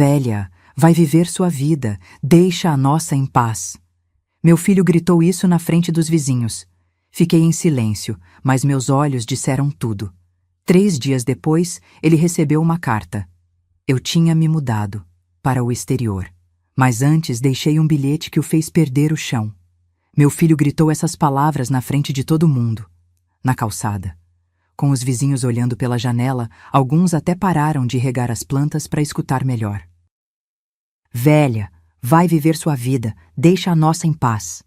Velha, vai viver sua vida, deixa a nossa em paz. Meu filho gritou isso na frente dos vizinhos. Fiquei em silêncio, mas meus olhos disseram tudo. 3 dias depois, ele recebeu uma carta. Eu tinha me mudado para o exterior, mas antes deixei um bilhete que o fez perder o chão. Meu filho gritou essas palavras na frente de todo mundo, na calçada. Com os vizinhos olhando pela janela, alguns até pararam de regar as plantas para escutar melhor. Velha, vai viver sua vida, deixa a nossa em paz.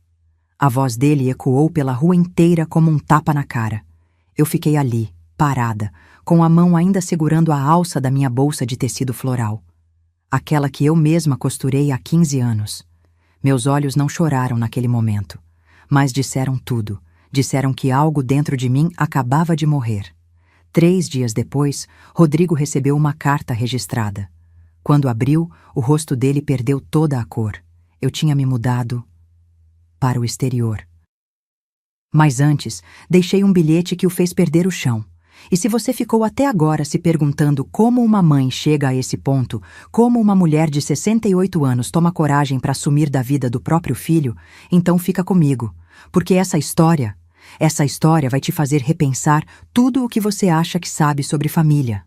A voz dele ecoou pela rua inteira como um tapa na cara. Eu fiquei ali, parada, com a mão ainda segurando a alça da minha bolsa de tecido floral. Aquela que eu mesma costurei há 15 anos. Meus olhos não choraram naquele momento, mas disseram tudo. Disseram que algo dentro de mim acabava de morrer. 3 dias depois, Rodrigo recebeu uma carta registrada. Quando abriu, o rosto dele perdeu toda a cor. Eu tinha me mudado para o exterior. Mas antes, deixei um bilhete que o fez perder o chão. E se você ficou até agora se perguntando como uma mãe chega a esse ponto, como uma mulher de 68 anos toma coragem para assumir da vida do próprio filho, então fica comigo, porque essa história vai te fazer repensar tudo o que você acha que sabe sobre família.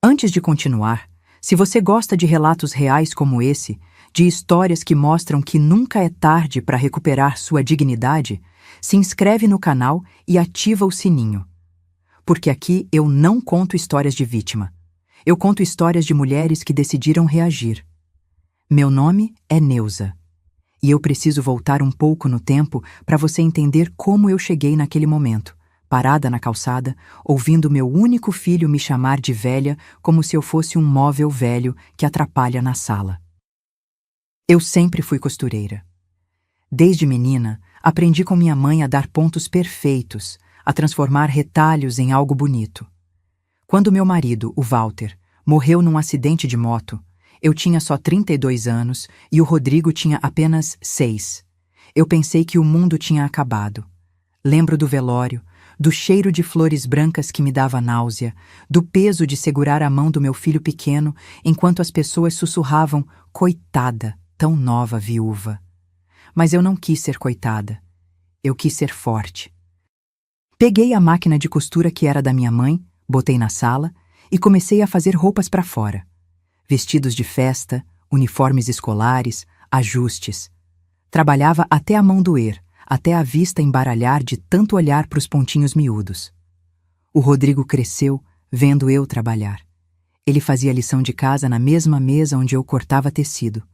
Antes de continuar, se você gosta de relatos reais como esse, de histórias que mostram que nunca é tarde para recuperar sua dignidade, se inscreve no canal e ativa o sininho. Porque aqui eu não conto histórias de vítima. Eu conto histórias de mulheres que decidiram reagir. Meu nome é Neuza. E eu preciso voltar um pouco no tempo para você entender como eu cheguei naquele momento, parada na calçada, ouvindo meu único filho me chamar de velha como se eu fosse um móvel velho que atrapalha na sala. Eu sempre fui costureira. Desde menina, aprendi com minha mãe a dar pontos perfeitos, a transformar retalhos em algo bonito. Quando meu marido, o Walter, morreu num acidente de moto, eu tinha só 32 anos e o Rodrigo tinha apenas 6. Eu pensei que o mundo tinha acabado. Lembro do velório, do cheiro de flores brancas que me dava náusea, do peso de segurar a mão do meu filho pequeno enquanto as pessoas sussurravam "coitada, tão nova viúva". Mas eu não quis ser coitada. Eu quis ser forte. Peguei a máquina de costura que era da minha mãe, botei na sala e comecei a fazer roupas para fora. Vestidos de festa, uniformes escolares, ajustes. Trabalhava até a mão doer, até a vista embaralhar de tanto olhar para os pontinhos miúdos. O Rodrigo cresceu vendo eu trabalhar. Ele fazia lição de casa na mesma mesa onde eu cortava tecido.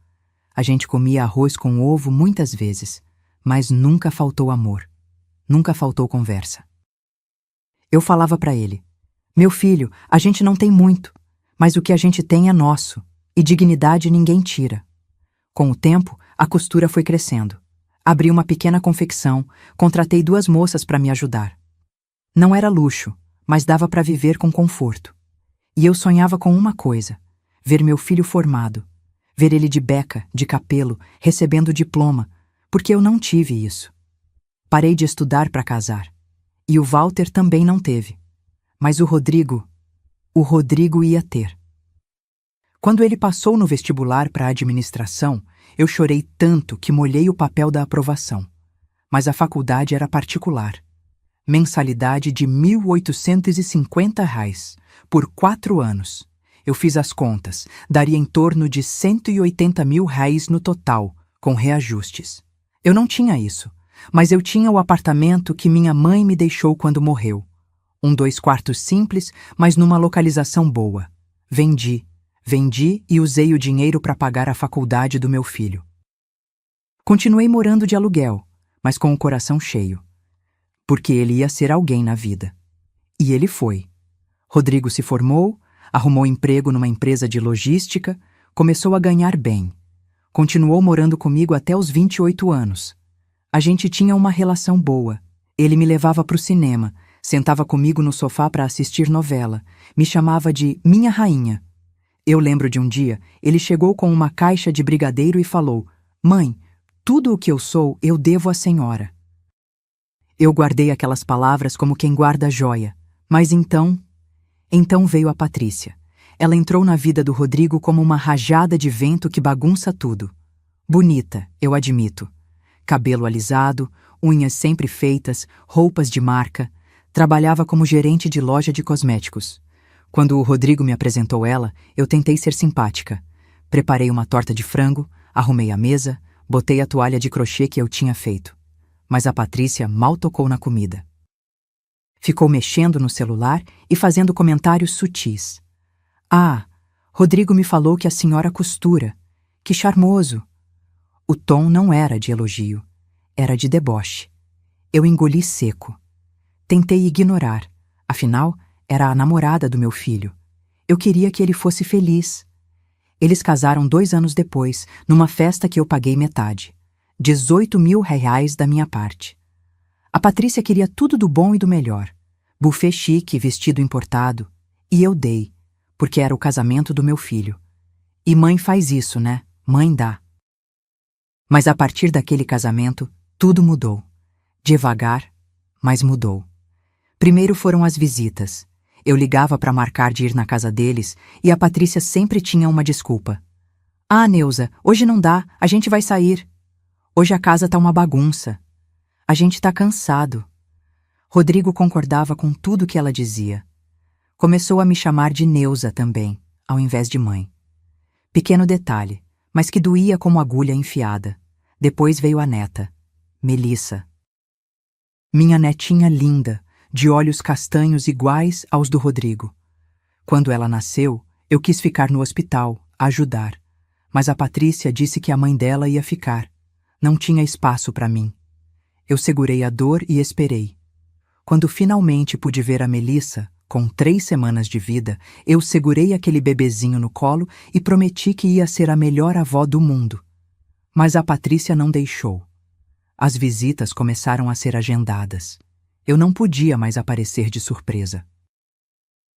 A gente comia arroz com ovo muitas vezes, mas nunca faltou amor. Nunca faltou conversa. Eu falava para ele: "Meu filho, a gente não tem muito, mas o que a gente tem é nosso, e dignidade ninguém tira". Com o tempo, a costura foi crescendo. Abri uma pequena confecção, contratei 2 moças para me ajudar. Não era luxo, mas dava para viver com conforto. E eu sonhava com uma coisa: ver meu filho formado, ver ele de beca, de capelo, recebendo diploma, porque eu não tive isso. Parei de estudar para casar. E o Walter também não teve. Mas o Rodrigo ia ter. Quando ele passou no vestibular para a administração, eu chorei tanto que molhei o papel da aprovação. Mas a faculdade era particular. Mensalidade de R$ 1.850 por 4 anos. Eu fiz as contas, daria em torno de R$ 180 mil no total, com reajustes. Eu não tinha isso, mas eu tinha o apartamento que minha mãe me deixou quando morreu. 2 quartos simples, mas numa localização boa. Vendi e usei o dinheiro para pagar a faculdade do meu filho. Continuei morando de aluguel, mas com o coração cheio. Porque ele ia ser alguém na vida. E ele foi. Rodrigo se formou, arrumou emprego numa empresa de logística, começou a ganhar bem. Continuou morando comigo até os 28 anos. A gente tinha uma relação boa. Ele me levava para o cinema, sentava comigo no sofá para assistir novela, me chamava de minha rainha. Eu lembro de um dia, ele chegou com uma caixa de brigadeiro e falou: "Mãe, tudo o que eu sou, eu devo à senhora". Eu guardei aquelas palavras como quem guarda a joia. Mas então veio a Patrícia. Ela entrou na vida do Rodrigo como uma rajada de vento que bagunça tudo. Bonita, eu admito. Cabelo alisado, unhas sempre feitas, roupas de marca. Trabalhava como gerente de loja de cosméticos. Quando o Rodrigo me apresentou ela, eu tentei ser simpática. Preparei uma torta de frango, arrumei a mesa, botei a toalha de crochê que eu tinha feito. Mas a Patrícia mal tocou na comida. Ficou mexendo no celular e fazendo comentários sutis. Ah, Rodrigo me falou que a senhora costura. Que charmoso! O tom não era de elogio, era de deboche. Eu engoli seco. Tentei ignorar, afinal, era a namorada do meu filho. Eu queria que ele fosse feliz. Eles casaram 2 anos depois, numa festa que eu paguei metade. 18.000 da minha parte. A Patrícia queria tudo do bom e do melhor. Buffet chique, vestido importado. E eu dei, porque era o casamento do meu filho. E mãe faz isso, né? Mãe dá. Mas a partir daquele casamento, tudo mudou. Devagar, mas mudou. Primeiro foram as visitas. Eu ligava para marcar de ir na casa deles e a Patrícia sempre tinha uma desculpa. Ah, Neuza, hoje não dá, a gente vai sair. Hoje a casa tá uma bagunça. A gente tá cansado. Rodrigo concordava com tudo que ela dizia. Começou a me chamar de Neuza também, ao invés de mãe. Pequeno detalhe, mas que doía como agulha enfiada. Depois veio a neta, Melissa. Minha netinha linda, de olhos castanhos iguais aos do Rodrigo. Quando ela nasceu, eu quis ficar no hospital, ajudar. Mas a Patrícia disse que a mãe dela ia ficar. Não tinha espaço para mim. Eu segurei a dor e esperei. Quando finalmente pude ver a Melissa, com 3 semanas de vida, eu segurei aquele bebezinho no colo e prometi que ia ser a melhor avó do mundo. Mas a Patrícia não deixou. As visitas começaram a ser agendadas. Eu não podia mais aparecer de surpresa.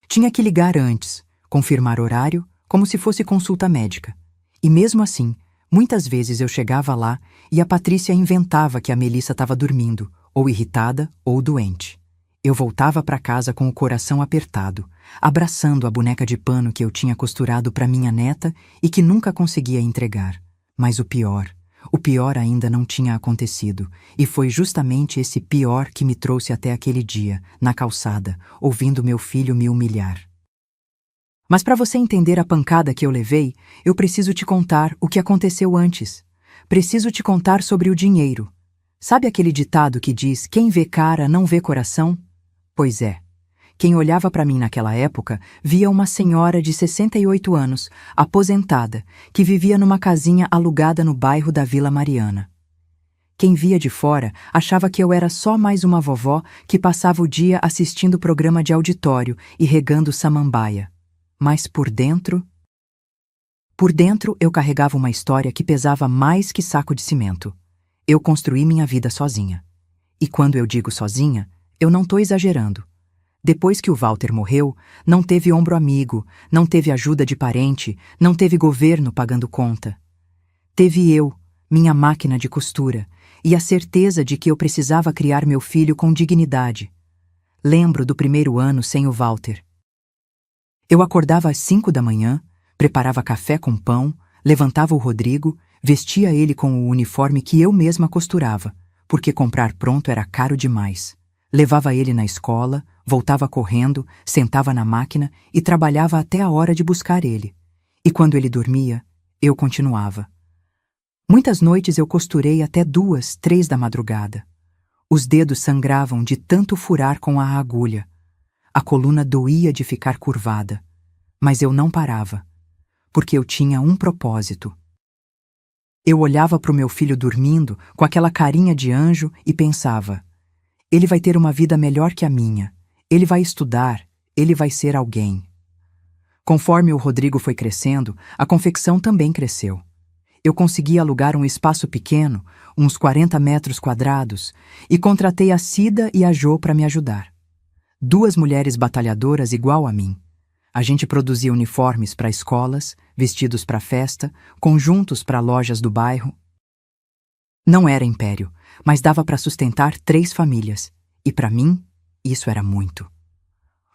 Tinha que ligar antes, confirmar horário, como se fosse consulta médica. E mesmo assim, muitas vezes eu chegava lá e a Patrícia inventava que a Melissa estava dormindo, ou irritada, ou doente. Eu voltava para casa com o coração apertado, abraçando a boneca de pano que eu tinha costurado para minha neta e que nunca conseguia entregar. Mas o pior ainda não tinha acontecido, e foi justamente esse pior que me trouxe até aquele dia, na calçada, ouvindo meu filho me humilhar. Mas para você entender a pancada que eu levei, eu preciso te contar o que aconteceu antes. Preciso te contar sobre o dinheiro. Sabe aquele ditado que diz: quem vê cara não vê coração? Pois é. Quem olhava para mim naquela época via uma senhora de 68 anos, aposentada, que vivia numa casinha alugada no bairro da Vila Mariana. Quem via de fora achava que eu era só mais uma vovó que passava o dia assistindo programa de auditório e regando samambaia. Mas por dentro eu carregava uma história que pesava mais que saco de cimento. Eu construí minha vida sozinha. E quando eu digo sozinha, eu não estou exagerando. Depois que o Walter morreu, não teve ombro amigo, não teve ajuda de parente, não teve governo pagando conta. Teve eu, minha máquina de costura, e a certeza de que eu precisava criar meu filho com dignidade. Lembro do primeiro ano sem o Walter. Eu acordava às 5 da manhã, preparava café com pão, levantava o Rodrigo, vestia ele com o uniforme que eu mesma costurava, porque comprar pronto era caro demais. Levava ele na escola, voltava correndo, sentava na máquina e trabalhava até a hora de buscar ele. E quando ele dormia, eu continuava. Muitas noites eu costurei até 2, 3 da madrugada. Os dedos sangravam de tanto furar com a agulha. A coluna doía de ficar curvada. Mas eu não parava, porque eu tinha um propósito. Eu olhava para o meu filho dormindo com aquela carinha de anjo e pensava: ele vai ter uma vida melhor que a minha. Ele vai estudar, ele vai ser alguém. Conforme o Rodrigo foi crescendo, a confecção também cresceu. Eu consegui alugar um espaço pequeno, uns 40 metros quadrados, e contratei a Cida e a Jo para me ajudar. 2 mulheres batalhadoras igual a mim. A gente produzia uniformes para escolas, vestidos para festa, conjuntos para lojas do bairro. Não era império, mas dava para sustentar 3 famílias. E para mim, isso era muito.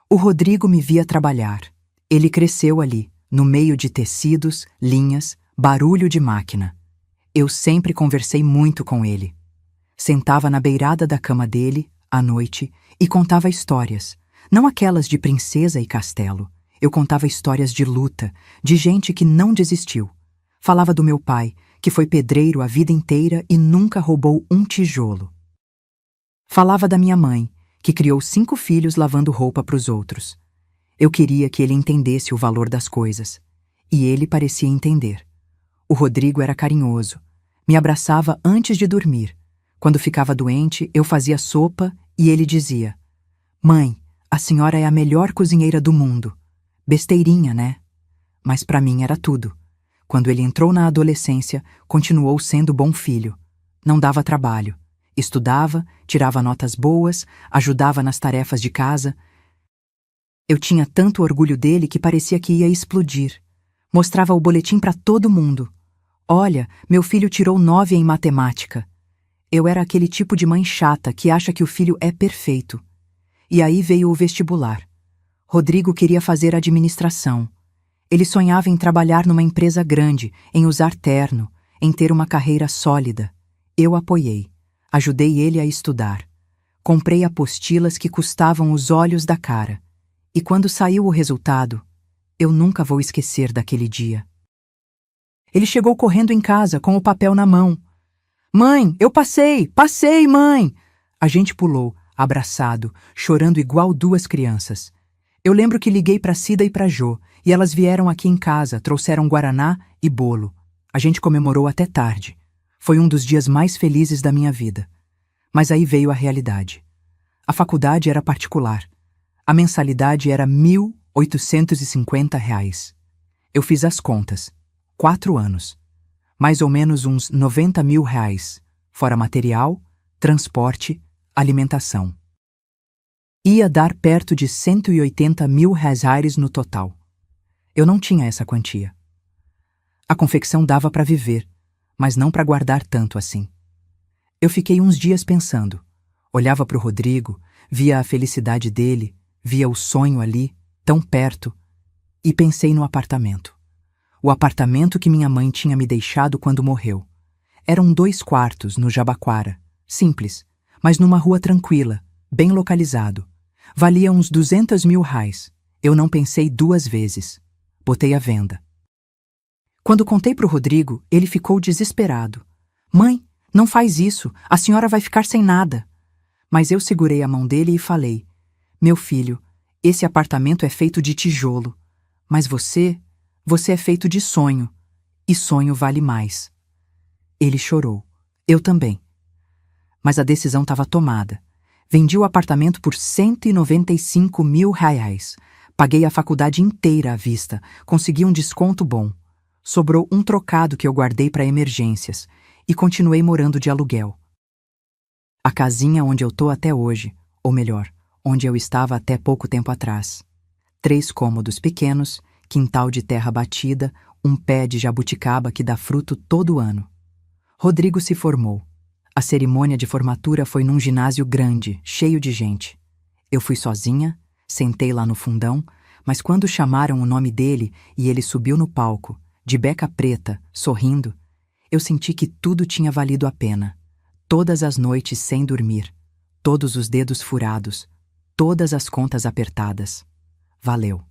O Rodrigo me via trabalhar. Ele cresceu ali, no meio de tecidos, linhas, barulho de máquina. Eu sempre conversei muito com ele. Sentava na beirada da cama dele, à noite, e contava histórias. Não aquelas de princesa e castelo. Eu contava histórias de luta, de gente que não desistiu. Falava do meu pai, que foi pedreiro a vida inteira e nunca roubou um tijolo. Falava da minha mãe, que criou 5 filhos lavando roupa para os outros. Eu queria que ele entendesse o valor das coisas. E ele parecia entender. O Rodrigo era carinhoso. Me abraçava antes de dormir. Quando ficava doente, eu fazia sopa e ele dizia: "Mãe, a senhora é a melhor cozinheira do mundo." Besteirinha, né? Mas para mim era tudo. Quando ele entrou na adolescência, continuou sendo bom filho. Não dava trabalho. Estudava, tirava notas boas, ajudava nas tarefas de casa. Eu tinha tanto orgulho dele que parecia que ia explodir. Mostrava o boletim para todo mundo. "Olha, meu filho tirou 9 em matemática." Eu era aquele tipo de mãe chata que acha que o filho é perfeito. E aí veio o vestibular. Rodrigo queria fazer administração. Ele sonhava em trabalhar numa empresa grande, em usar terno, em ter uma carreira sólida. Eu apoiei. Ajudei ele a estudar. Comprei apostilas que custavam os olhos da cara. E quando saiu o resultado, eu nunca vou esquecer daquele dia. Ele chegou correndo em casa, com o papel na mão. "Mãe, eu passei! Passei, mãe!" A gente pulou, abraçado, chorando igual 2 crianças. Eu lembro que liguei para Cida e para Jô, e elas vieram aqui em casa, trouxeram guaraná e bolo. A gente comemorou até tarde. Foi um dos dias mais felizes da minha vida. Mas aí veio a realidade. A faculdade era particular. A mensalidade era R$ 1.850. Eu fiz as contas. 4 anos. Mais ou menos uns R$ 90 mil, fora material, transporte, alimentação. Ia dar perto de R$ 180 mil no total. Eu não tinha essa quantia. A confecção dava para viver, mas não para guardar tanto assim. Eu fiquei uns dias pensando. Olhava para o Rodrigo, via a felicidade dele, via o sonho ali, tão perto, e pensei no apartamento. O apartamento que minha mãe tinha me deixado quando morreu. Eram 2 quartos no Jabaquara, simples, mas numa rua tranquila, bem localizado. Valia uns R$ 200 mil. Eu não pensei 2 vezes. Botei à venda. Quando contei para o Rodrigo, ele ficou desesperado. "Mãe, não faz isso, a senhora vai ficar sem nada." Mas eu segurei a mão dele e falei: "Meu filho, esse apartamento é feito de tijolo, mas você é feito de sonho, e sonho vale mais." Ele chorou. Eu também. Mas a decisão estava tomada. Vendi o apartamento por R$ 195 mil. Paguei a faculdade inteira à vista, consegui um desconto bom. Sobrou um trocado que eu guardei para emergências e continuei morando de aluguel. A casinha onde eu tô até hoje, ou melhor, onde eu estava até pouco tempo atrás. 3 cômodos pequenos, quintal de terra batida, um pé de jabuticaba que dá fruto todo ano. Rodrigo se formou. A cerimônia de formatura foi num ginásio grande, cheio de gente. Eu fui sozinha, sentei lá no fundão, mas quando chamaram o nome dele e ele subiu no palco, de beca preta, sorrindo, eu senti que tudo tinha valido a pena. Todas as noites sem dormir, todos os dedos furados, todas as contas apertadas. Valeu.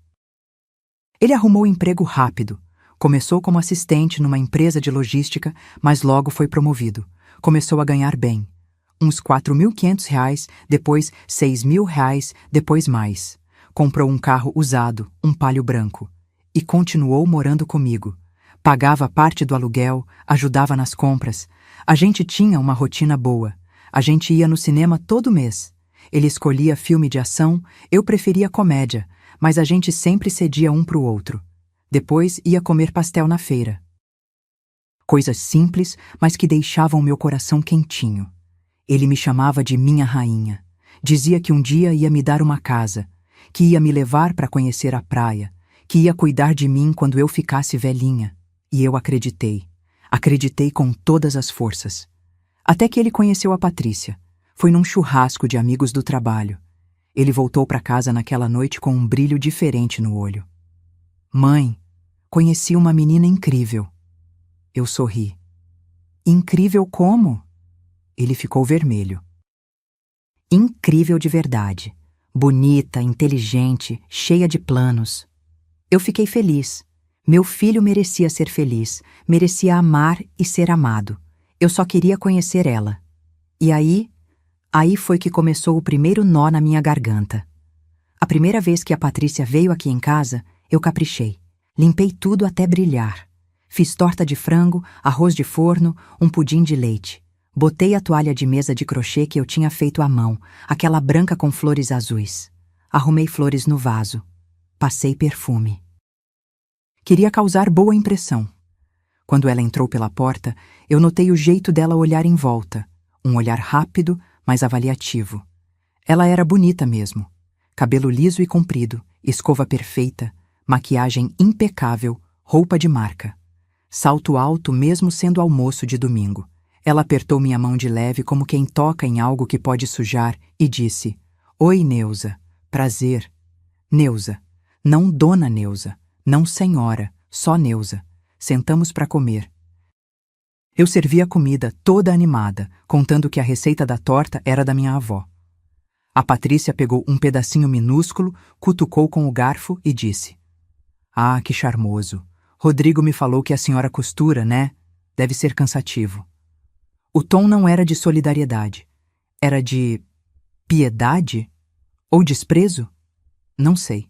Ele arrumou emprego rápido. Começou como assistente numa empresa de logística, mas logo foi promovido. Começou a ganhar bem. Uns R$ 4.500, depois R$ 6.000, depois mais. Comprou um carro usado, um Palio branco. E continuou morando comigo. Pagava parte do aluguel, ajudava nas compras. A gente tinha uma rotina boa. A gente ia no cinema todo mês. Ele escolhia filme de ação, eu preferia comédia, mas a gente sempre cedia um pro outro. Depois ia comer pastel na feira. Coisas simples, mas que deixavam meu coração quentinho. Ele me chamava de minha rainha. Dizia que um dia ia me dar uma casa, que ia me levar para conhecer a praia, que ia cuidar de mim quando eu ficasse velhinha. E eu acreditei. Acreditei com todas as forças. Até que ele conheceu a Patrícia. Foi num churrasco de amigos do trabalho. Ele voltou para casa naquela noite com um brilho diferente no olho. Mãe, conheci uma menina incrível. Eu sorri. Incrível como? Ele ficou vermelho. Incrível de verdade. Bonita, inteligente, cheia de planos. Eu fiquei feliz. Meu filho merecia ser feliz, merecia amar e ser amado. Eu só queria conhecer ela. E aí foi que começou o primeiro nó na minha garganta. A primeira vez que a Patrícia veio aqui em casa, eu caprichei. Limpei tudo até brilhar. Fiz torta de frango, arroz de forno, um pudim de leite. Botei a toalha de mesa de crochê que eu tinha feito à mão, aquela branca com flores azuis. Arrumei flores no vaso. Passei perfume. Queria causar boa impressão. Quando ela entrou pela porta, eu notei o jeito dela olhar em volta. Um olhar rápido, mas avaliativo. Ela era bonita mesmo. Cabelo liso e comprido, escova perfeita, maquiagem impecável, roupa de marca. Salto alto mesmo sendo almoço de domingo. Ela apertou minha mão de leve como quem toca em algo que pode sujar e disse: Oi, Neuza. Prazer. Neuza. Não Dona Neuza. Não senhora. Só Neuza. Sentamos para comer. Eu servi a comida toda animada, contando que a receita da torta era da minha avó. A Patrícia pegou um pedacinho minúsculo, cutucou com o garfo e disse: Ah, que charmoso. Rodrigo me falou que a senhora costura, né? Deve ser cansativo. O tom não era de solidariedade. Era de piedade? Ou desprezo? Não sei.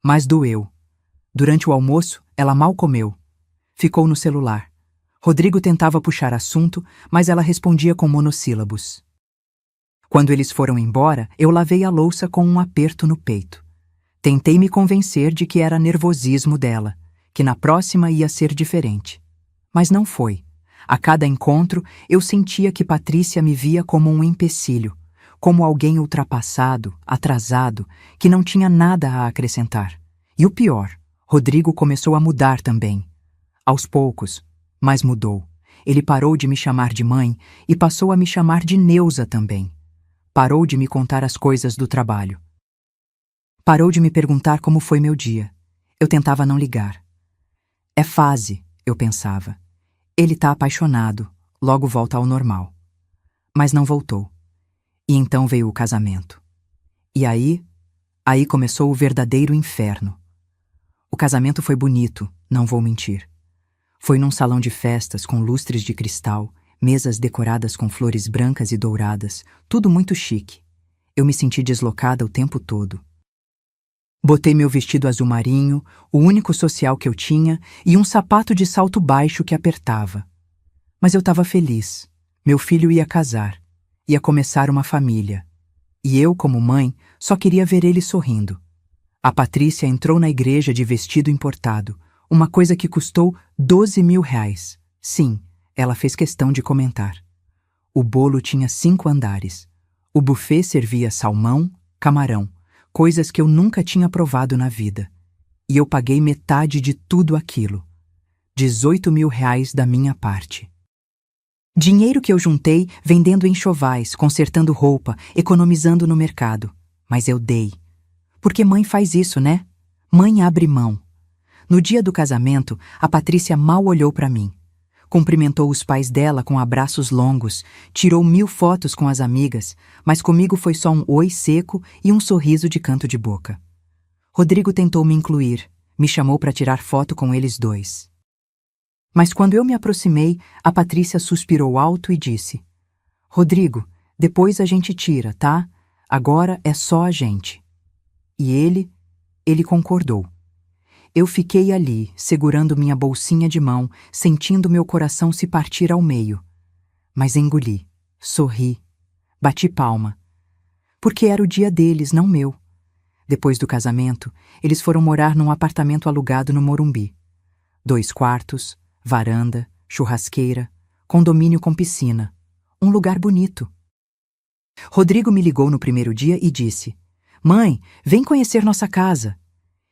Mas doeu. Durante o almoço, ela mal comeu. Ficou no celular. Rodrigo tentava puxar assunto, mas ela respondia com monossílabos. Quando eles foram embora, eu lavei a louça com um aperto no peito. Tentei me convencer de que era nervosismo dela, que na próxima ia ser diferente. Mas não foi. A cada encontro, eu sentia que Patrícia me via como um empecilho, como alguém ultrapassado, atrasado, que não tinha nada a acrescentar. E o pior, Rodrigo começou a mudar também. Aos poucos, mas mudou. Ele parou de me chamar de mãe e passou a me chamar de Neuza também. Parou de me contar as coisas do trabalho. Parou de me perguntar como foi meu dia. Eu tentava não ligar. É fase, eu pensava. Ele tá apaixonado, logo volta ao normal. Mas não voltou. E então veio o casamento. E aí começou o verdadeiro inferno. O casamento foi bonito, não vou mentir. Foi num salão de festas com lustres de cristal, mesas decoradas com flores brancas e douradas, tudo muito chique. Eu me senti deslocada o tempo todo. Botei meu vestido azul marinho, o único social que eu tinha, e um sapato de salto baixo que apertava. Mas eu estava feliz. Meu filho ia casar. Ia começar uma família. E eu, como mãe, só queria ver ele sorrindo. A Patrícia entrou na igreja de vestido importado, uma coisa que custou 12 mil reais. Sim, ela fez questão de comentar. O bolo tinha 5 andares. O buffet servia salmão, camarão, coisas que eu nunca tinha provado na vida. E eu paguei metade de tudo aquilo. 18 mil reais da minha parte. Dinheiro que eu juntei vendendo enxovais, consertando roupa, economizando no mercado. Mas eu dei. Porque mãe faz isso, né? Mãe abre mão. No dia do casamento, a Patrícia mal olhou para mim. Cumprimentou os pais dela com abraços longos, tirou 1000 fotos com as amigas, mas comigo foi só um oi seco e um sorriso de canto de boca. Rodrigo tentou me incluir, me chamou para tirar foto com eles dois. Mas quando eu me aproximei, a Patrícia suspirou alto e disse: Rodrigo, depois a gente tira, tá? Agora é só a gente. E ele concordou. Eu fiquei ali, segurando minha bolsinha de mão, sentindo meu coração se partir ao meio. Mas engoli, sorri, bati palma. Porque era o dia deles, não meu. Depois do casamento, eles foram morar num apartamento alugado no Morumbi. 2 quartos, varanda, churrasqueira, condomínio com piscina. Um lugar bonito. Rodrigo me ligou no primeiro dia e disse: Mãe, vem conhecer nossa casa.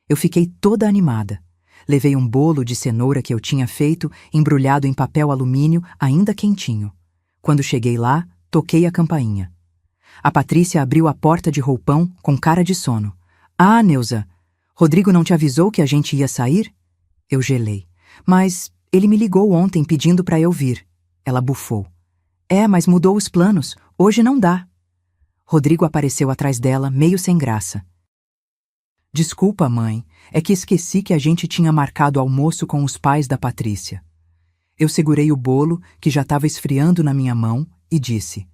Eu fiquei toda animada. Levei um bolo de cenoura que eu tinha feito, embrulhado em papel alumínio, ainda quentinho. Quando cheguei lá, toquei a campainha. A Patrícia abriu a porta de roupão com cara de sono. Ah, Neuza, Rodrigo não te avisou que a gente ia sair? Eu gelei. Mas ele me ligou ontem pedindo para eu vir. Ela bufou. É, mas mudou os planos. Hoje não dá. Rodrigo apareceu atrás dela, meio sem graça. Desculpa, mãe. É que esqueci que a gente tinha marcado almoço com os pais da Patrícia. Eu segurei o bolo, que já estava esfriando na minha mão, e disse: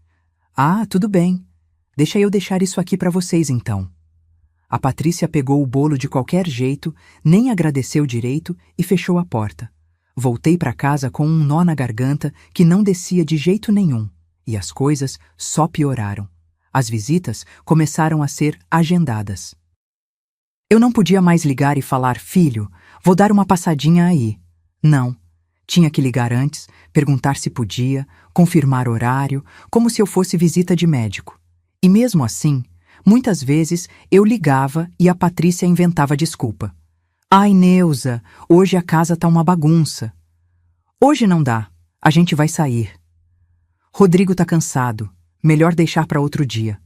Ah, tudo bem. Deixa eu deixar isso aqui para vocês, então. A Patrícia pegou o bolo de qualquer jeito, nem agradeceu direito e fechou a porta. Voltei para casa com um nó na garganta que não descia de jeito nenhum, e as coisas só pioraram. As visitas começaram a ser agendadas. Eu não podia mais ligar e falar: filho, vou dar uma passadinha aí. Não. Tinha que ligar antes, perguntar se podia, confirmar horário, como se eu fosse visita de médico. E mesmo assim, muitas vezes eu ligava e a Patrícia inventava desculpa. Ai, Neuza, hoje a casa tá uma bagunça. Hoje não dá, a gente vai sair. Rodrigo tá cansado, melhor deixar para outro dia.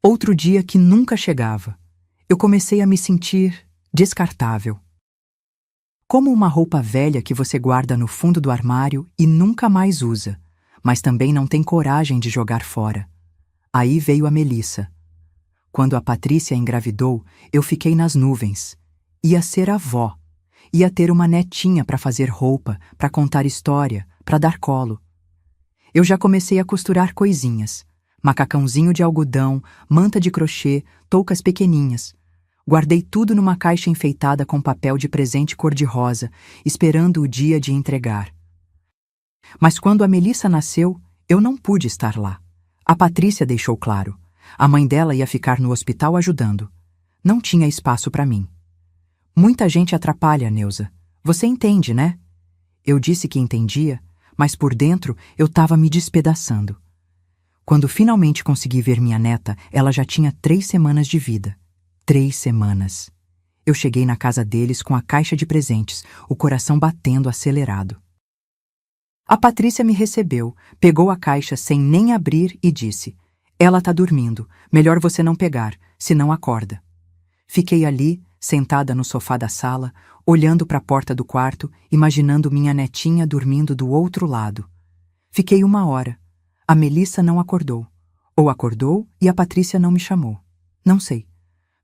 Outro dia que nunca chegava. Eu comecei a me sentir descartável. Como uma roupa velha que você guarda no fundo do armário e nunca mais usa, mas também não tem coragem de jogar fora. Aí veio a Melissa. Quando a Patrícia engravidou, eu fiquei nas nuvens. Ia ser avó. Ia ter uma netinha para fazer roupa, para contar história, para dar colo. Eu já comecei a costurar coisinhas. Macacãozinho de algodão, manta de crochê, toucas pequeninhas. Guardei tudo numa caixa enfeitada com papel de presente cor-de-rosa, esperando o dia de entregar. Mas quando a Melissa nasceu, eu não pude estar lá. A Patrícia deixou claro. A mãe dela ia ficar no hospital ajudando. Não tinha espaço para mim. Muita gente atrapalha, Neuza. Você entende, né? Eu disse que entendia, mas por dentro eu estava me despedaçando. Quando finalmente consegui ver minha neta, ela já tinha 3 semanas de vida. 3 semanas. Eu cheguei na casa deles com a caixa de presentes, o coração batendo acelerado. A Patrícia me recebeu, pegou a caixa sem nem abrir e disse: Ela tá dormindo, melhor você não pegar, senão acorda. Fiquei ali, sentada no sofá da sala, olhando para a porta do quarto, imaginando minha netinha dormindo do outro lado. Fiquei 1 hora. A Melissa não acordou. Ou acordou e a Patrícia não me chamou. Não sei.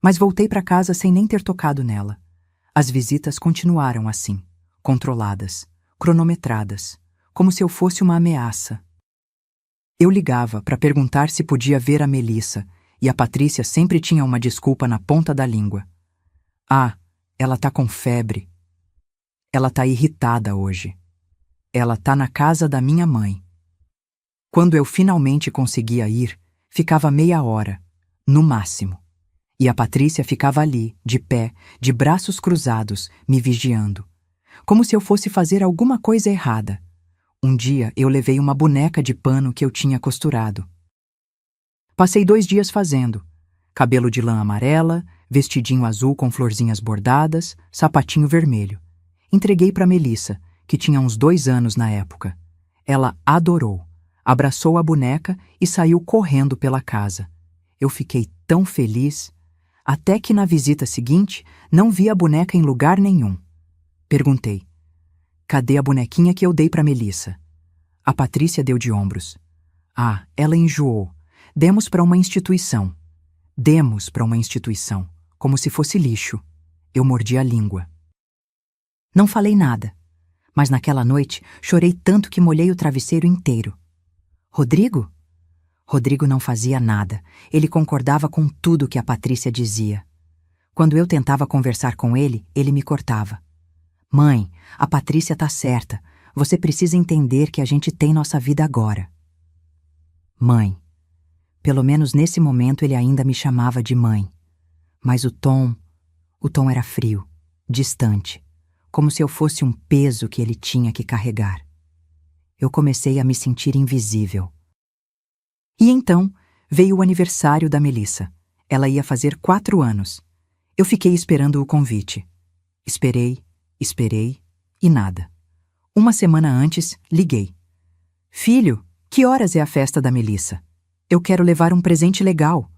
Mas voltei para casa sem nem ter tocado nela. As visitas continuaram assim, controladas, cronometradas, como se eu fosse uma ameaça. Eu ligava para perguntar se podia ver a Melissa, e a Patrícia sempre tinha uma desculpa na ponta da língua. Ah, ela tá com febre. Ela tá irritada hoje. Ela tá na casa da minha mãe. Quando eu finalmente conseguia ir, ficava meia hora, no máximo. E a Patrícia ficava ali, de pé, de braços cruzados, me vigiando. Como se eu fosse fazer alguma coisa errada. Um dia eu levei uma boneca de pano que eu tinha costurado. Passei 2 dias fazendo. Cabelo de lã amarela, vestidinho azul com florzinhas bordadas, sapatinho vermelho. Entreguei para Melissa, que tinha uns 2 anos na época. Ela adorou, abraçou a boneca e saiu correndo pela casa. Eu fiquei tão feliz. Até que na visita seguinte, não vi a boneca em lugar nenhum. Perguntei: Cadê a bonequinha que eu dei para Melissa? A Patrícia deu de ombros. Ah, ela enjoou. Demos para uma instituição. Demos para uma instituição, como se fosse lixo. Eu mordi a língua. Não falei nada, mas naquela noite chorei tanto que molhei o travesseiro inteiro. Rodrigo? Rodrigo não fazia nada. Ele concordava com tudo que a Patrícia dizia. Quando eu tentava conversar com ele, ele me cortava. Mãe, a Patrícia tá certa. Você precisa entender que a gente tem nossa vida agora. Mãe. Pelo menos nesse momento ele ainda me chamava de mãe. Mas o tom era frio, distante, como se eu fosse um peso que ele tinha que carregar. Eu comecei a me sentir invisível. E então veio o aniversário da Melissa. Ela ia fazer 4 anos. Eu fiquei esperando o convite. Esperei e nada. 1 semana antes, liguei. Filho, que horas é a festa da Melissa? Eu quero levar um presente legal.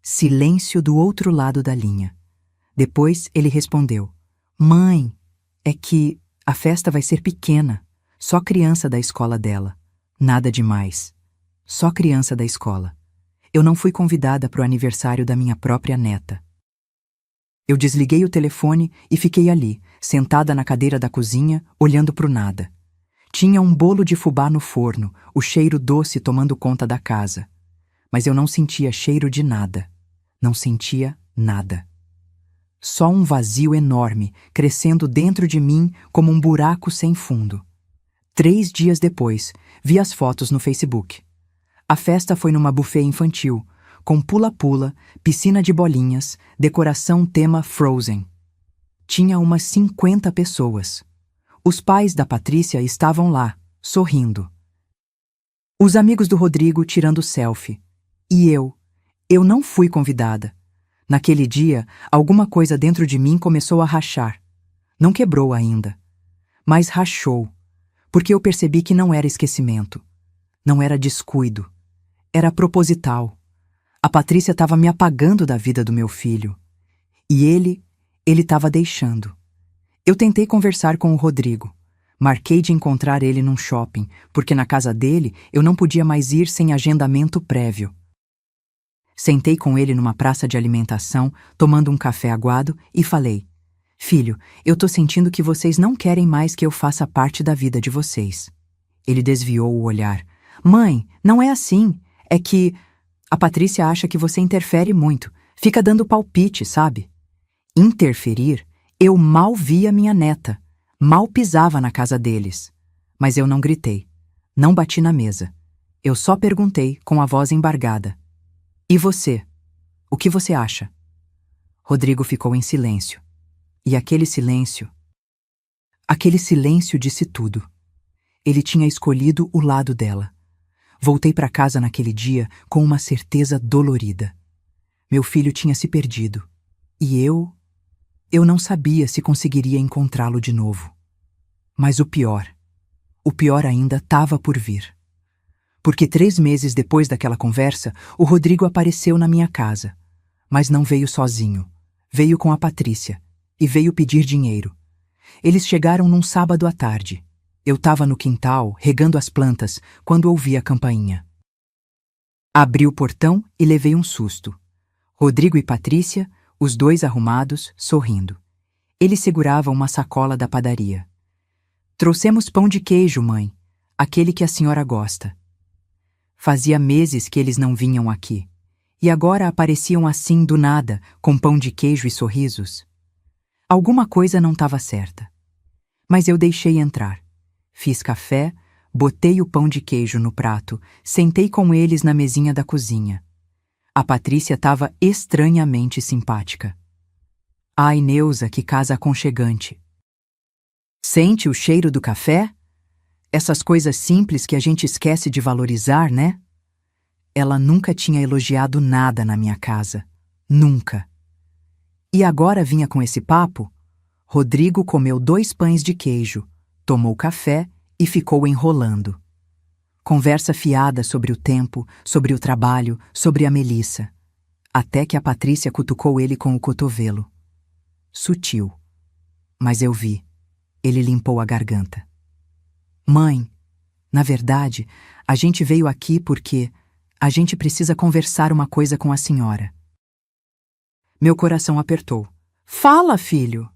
Silêncio do outro lado da linha. Depois ele respondeu: Mãe, é que a festa vai ser pequena, só criança da escola dela. Nada demais. Só criança da escola. Eu não fui convidada para o aniversário da minha própria neta. Eu desliguei o telefone e fiquei ali, sentada na cadeira da cozinha, olhando para o nada. Tinha um bolo de fubá no forno, o cheiro doce tomando conta da casa. Mas eu não sentia cheiro de nada. Não sentia nada. Só um vazio enorme, crescendo dentro de mim como um buraco sem fundo. 3 dias depois, vi as fotos no Facebook. A festa foi numa buffet infantil, com pula-pula, piscina de bolinhas, decoração tema Frozen. Tinha umas 50 pessoas. Os pais da Patrícia estavam lá, sorrindo. Os amigos do Rodrigo tirando selfie. E eu não fui convidada. Naquele dia, alguma coisa dentro de mim começou a rachar. Não quebrou ainda, mas rachou, porque eu percebi que não era esquecimento, não era descuido, era proposital. A Patrícia estava me apagando da vida do meu filho. E ele estava deixando. Eu tentei conversar com o Rodrigo. Marquei de encontrar ele num shopping, porque na casa dele eu não podia mais ir sem agendamento prévio. Sentei com ele numa praça de alimentação, tomando um café aguado, e falei: Filho, eu tô sentindo que vocês não querem mais que eu faça parte da vida de vocês. Ele desviou o olhar. Mãe, não é assim. É que a Patrícia acha que você interfere muito. Fica dando palpite, sabe? Interferir? Eu mal via minha neta. Mal pisava na casa deles. Mas eu não gritei. Não bati na mesa. Eu só perguntei com a voz embargada: E você? O que você acha? Rodrigo ficou em silêncio. E aquele silêncio disse tudo. Ele tinha escolhido o lado dela. Voltei para casa naquele dia com uma certeza dolorida. Meu filho tinha se perdido. E eu não sabia se conseguiria encontrá-lo de novo. Mas o pior ainda estava por vir. Porque 3 meses depois daquela conversa, o Rodrigo apareceu na minha casa. Mas não veio sozinho. Veio com a Patrícia. E veio pedir dinheiro. Eles chegaram num sábado à tarde. Eu estava no quintal, regando as plantas, quando ouvi a campainha. Abri o portão e levei um susto. Rodrigo e Patrícia, os dois arrumados, sorrindo. Eles seguravam uma sacola da padaria. Trouxemos pão de queijo, mãe. Aquele que a senhora gosta. Fazia meses que eles não vinham aqui. E agora apareciam assim do nada, com pão de queijo e sorrisos. Alguma coisa não estava certa. Mas eu deixei entrar. Fiz café, botei o pão de queijo no prato, sentei com eles na mesinha da cozinha. A Patrícia estava estranhamente simpática. Ai, Neuza, que casa aconchegante. Sente o cheiro do café? Essas coisas simples que a gente esquece de valorizar, né? Ela nunca tinha elogiado nada na minha casa. Nunca. E agora vinha com esse papo? Rodrigo comeu 2 pães de queijo, tomou café e ficou enrolando. Conversa fiada sobre o tempo, sobre o trabalho, sobre a Melissa. Até que a Patrícia cutucou ele com o cotovelo. Sutil. Mas eu vi. Ele limpou a garganta. Mãe, na verdade, a gente veio aqui porque a gente precisa conversar uma coisa com a senhora. Meu coração apertou. Fala, filho!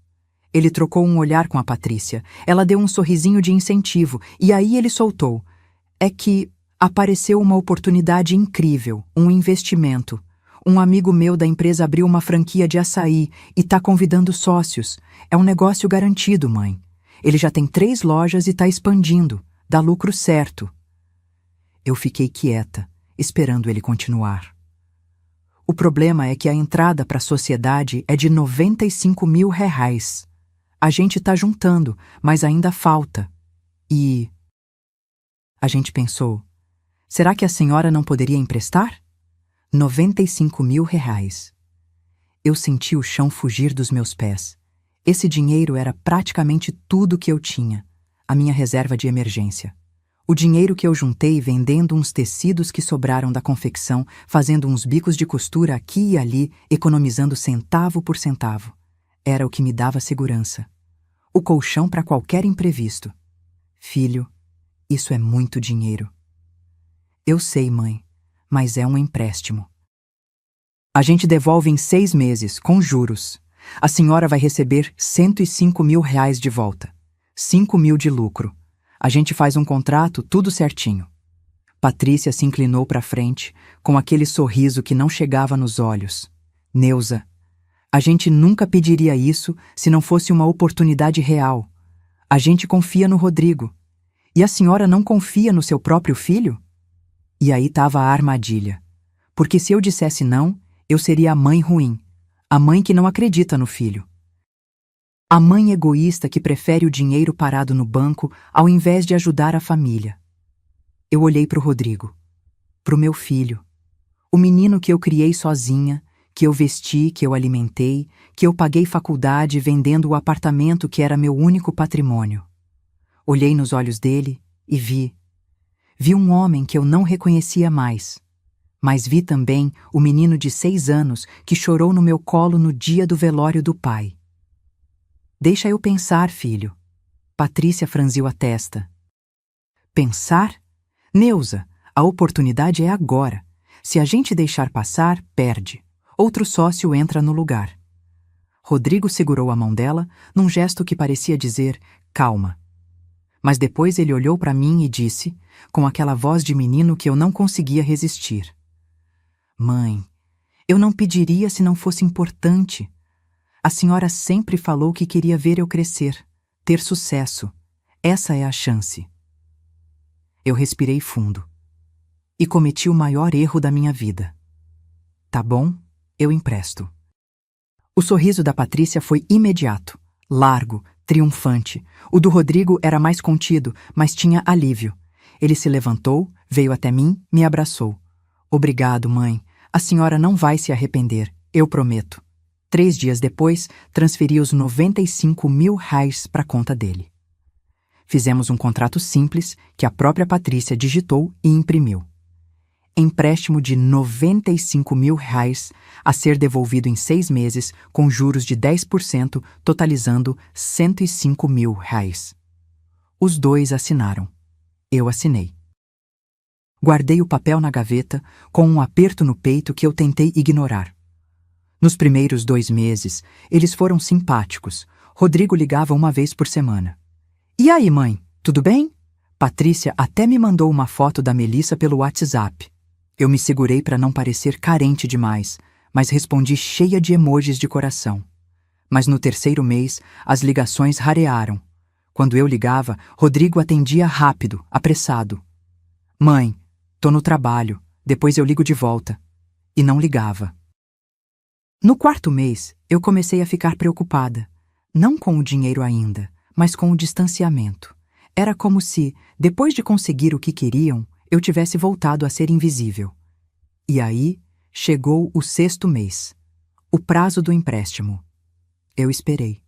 Ele trocou um olhar com a Patrícia. Ela deu um sorrisinho de incentivo e aí ele soltou. É que apareceu uma oportunidade incrível, um investimento. Um amigo meu da empresa abriu uma franquia de açaí e tá convidando sócios. É um negócio garantido, mãe. Ele já tem 3 lojas e tá expandindo. Dá lucro certo. Eu fiquei quieta, esperando ele continuar. O problema é que a entrada para a sociedade é de R$95 mil. A gente tá juntando, mas ainda falta. E a gente pensou, será que a senhora não poderia emprestar? R$95 mil. Eu senti o chão fugir dos meus pés. Esse dinheiro era praticamente tudo que eu tinha, a minha reserva de emergência. O dinheiro que eu juntei vendendo uns tecidos que sobraram da confecção, fazendo uns bicos de costura aqui e ali, economizando centavo por centavo. Era o que me dava segurança. O colchão para qualquer imprevisto. Filho, isso é muito dinheiro. Eu sei, mãe, mas é um empréstimo. A gente devolve em 6 meses, com juros. A senhora vai receber R$ 105.000 de volta. 5.000 de lucro. A gente faz um contrato, tudo certinho. Patrícia se inclinou para frente, com aquele sorriso que não chegava nos olhos. Neuza, a gente nunca pediria isso se não fosse uma oportunidade real. A gente confia no Rodrigo. E a senhora não confia no seu próprio filho? E aí estava a armadilha. Porque se eu dissesse não, eu seria a mãe ruim. A mãe que não acredita no filho. A mãe egoísta que prefere o dinheiro parado no banco ao invés de ajudar a família. Eu olhei para o Rodrigo. Para o meu filho. O menino que eu criei sozinha, que eu vesti, que eu alimentei, que eu paguei faculdade vendendo o apartamento que era meu único patrimônio. Olhei nos olhos dele e vi. Vi um homem que eu não reconhecia mais. Mas vi também o menino de 6 anos que chorou no meu colo no dia do velório do pai. Deixa eu pensar, filho. Patrícia franziu a testa. Pensar? Neuza, a oportunidade é agora. Se a gente deixar passar, perde. Outro sócio entra no lugar. Rodrigo segurou a mão dela num gesto que parecia dizer, calma. Mas depois ele olhou para mim e disse, com aquela voz de menino que eu não conseguia resistir. Mãe, eu não pediria se não fosse importante. A senhora sempre falou que queria ver eu crescer, ter sucesso. Essa é a chance. Eu respirei fundo. E cometi o maior erro da minha vida. Tá bom, eu empresto. O sorriso da Patrícia foi imediato, largo, triunfante. O do Rodrigo era mais contido, mas tinha alívio. Ele se levantou, veio até mim, me abraçou. Obrigado, mãe. A senhora não vai se arrepender, eu prometo. 3 dias depois, transferi os R$ 95.000 para a conta dele. Fizemos um contrato simples que a própria Patrícia digitou e imprimiu. Empréstimo de R$ 95.000 a ser devolvido em 6 meses com juros de 10%, totalizando R$ 105.000. Os dois assinaram. Eu assinei. Guardei o papel na gaveta com um aperto no peito que eu tentei ignorar. Nos primeiros 2 meses, eles foram simpáticos. Rodrigo ligava 1 vez por semana. E aí, mãe, tudo bem? Patrícia até me mandou uma foto da Melissa pelo WhatsApp. Eu me segurei para não parecer carente demais, mas respondi cheia de emojis de coração. Mas no 3º mês, as ligações rarearam. Quando eu ligava, Rodrigo atendia rápido, apressado. Mãe, tô no trabalho, depois eu ligo de volta. E não ligava. No 4º mês, eu comecei a ficar preocupada. Não com o dinheiro ainda, mas com o distanciamento. Era como se, depois de conseguir o que queriam, eu tivesse voltado a ser invisível. E aí, chegou o 6º mês. O prazo do empréstimo. Eu esperei.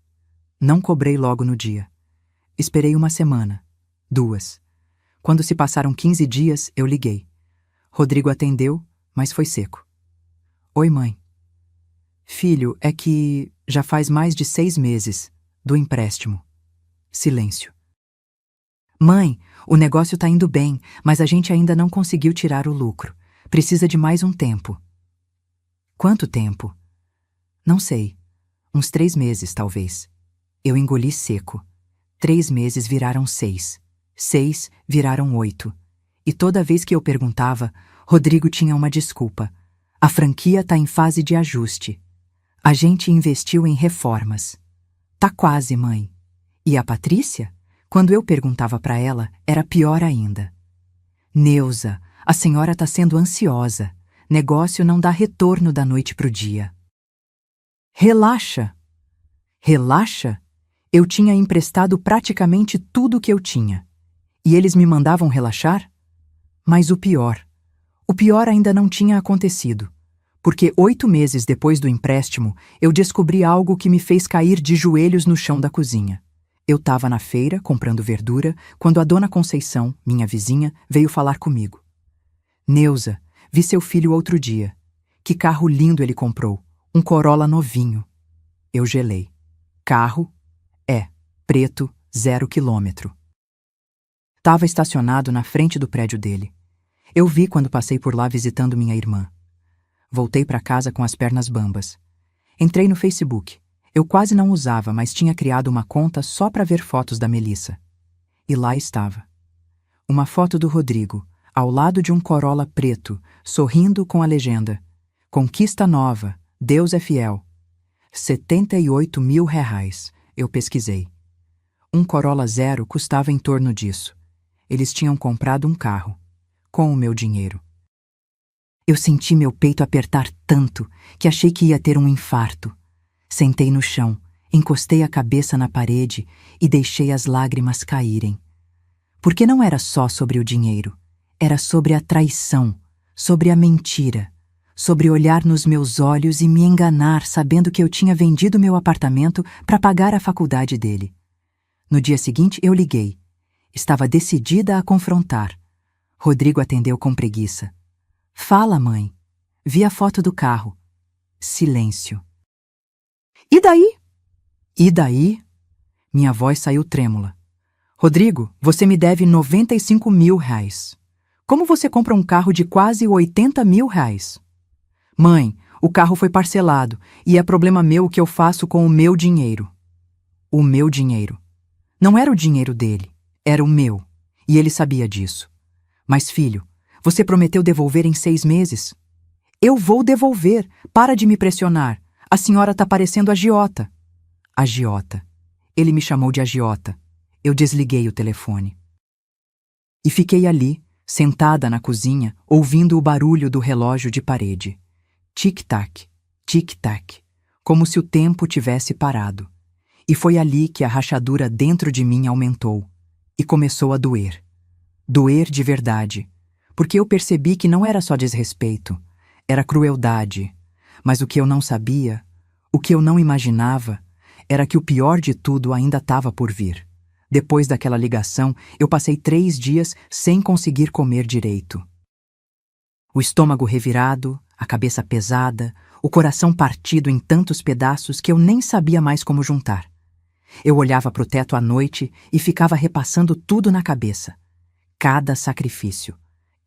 Não cobrei logo no dia. Esperei 1 semana. 2. Quando se passaram 15 dias, eu liguei. Rodrigo atendeu, mas foi seco. Oi, mãe. Filho, é que já faz mais de 6 meses, do empréstimo. Silêncio. Mãe, o negócio tá indo bem, mas a gente ainda não conseguiu tirar o lucro. Precisa de mais um tempo. Quanto tempo? Não sei. Uns 3 meses, talvez. Eu engoli seco. 3 meses viraram 6. 6 viraram 8. E toda vez que eu perguntava, Rodrigo tinha uma desculpa. A franquia tá em fase de ajuste. A gente investiu em reformas. Tá quase, mãe. E a Patrícia? Quando eu perguntava para ela, era pior ainda. Neuza, a senhora tá sendo ansiosa. Negócio não dá retorno da noite pro dia. Relaxa. Relaxa? Eu tinha emprestado praticamente tudo que eu tinha. E eles me mandavam relaxar? Mas o pior ainda não tinha acontecido. Porque 8 meses depois do empréstimo, eu descobri algo que me fez cair de joelhos no chão da cozinha. Eu estava na feira, comprando verdura, quando a dona Conceição, minha vizinha, veio falar comigo. Neuza, vi seu filho outro dia. Que carro lindo ele comprou. Um Corolla novinho. Eu gelei. Carro? É, preto, 0 quilômetro. Tava estacionado na frente do prédio dele. Eu vi quando passei por lá visitando minha irmã. Voltei para casa com as pernas bambas. Entrei no Facebook. Eu quase não usava, mas tinha criado uma conta só para ver fotos da Melissa. E lá estava. Uma foto do Rodrigo, ao lado de um Corolla preto, sorrindo com a legenda: Conquista nova, Deus é fiel. R$ 78 mil, eu pesquisei. Um Corolla 0 custava em torno disso. Eles tinham comprado um carro, com o meu dinheiro. Eu senti meu peito apertar tanto que achei que ia ter um infarto. Sentei no chão, encostei a cabeça na parede e deixei as lágrimas caírem. Porque não era só sobre o dinheiro, era sobre a traição, sobre a mentira, sobre olhar nos meus olhos e me enganar sabendo que eu tinha vendido meu apartamento para pagar a faculdade dele. No dia seguinte eu liguei. Estava decidida a confrontar. Rodrigo atendeu com preguiça. Fala, mãe. Vi a foto do carro. Silêncio. E daí? E daí? Minha voz saiu trêmula. Rodrigo, você me deve R$ 95 mil. Como você compra um carro de quase R$ 80 mil? Mãe, o carro foi parcelado e é problema meu o que eu faço com o meu dinheiro. O meu dinheiro. Não era o dinheiro dele, era o meu. E ele sabia disso. Mas, filho, você prometeu devolver em 6 meses. Eu vou devolver. Para de me pressionar. A senhora tá parecendo agiota. Agiota. Ele me chamou de agiota. Eu desliguei o telefone. E fiquei ali, sentada na cozinha, ouvindo o barulho do relógio de parede. Tic-tac, tic-tac, como se o tempo tivesse parado. E foi ali que a rachadura dentro de mim aumentou. E começou a doer. Doer de verdade. Porque eu percebi que não era só desrespeito. Era crueldade. Mas o que eu não sabia, o que eu não imaginava, era que o pior de tudo ainda estava por vir. Depois daquela ligação, eu passei 3 dias sem conseguir comer direito. O estômago revirado, a cabeça pesada, o coração partido em tantos pedaços que eu nem sabia mais como juntar. Eu olhava para o teto à noite e ficava repassando tudo na cabeça. Cada sacrifício,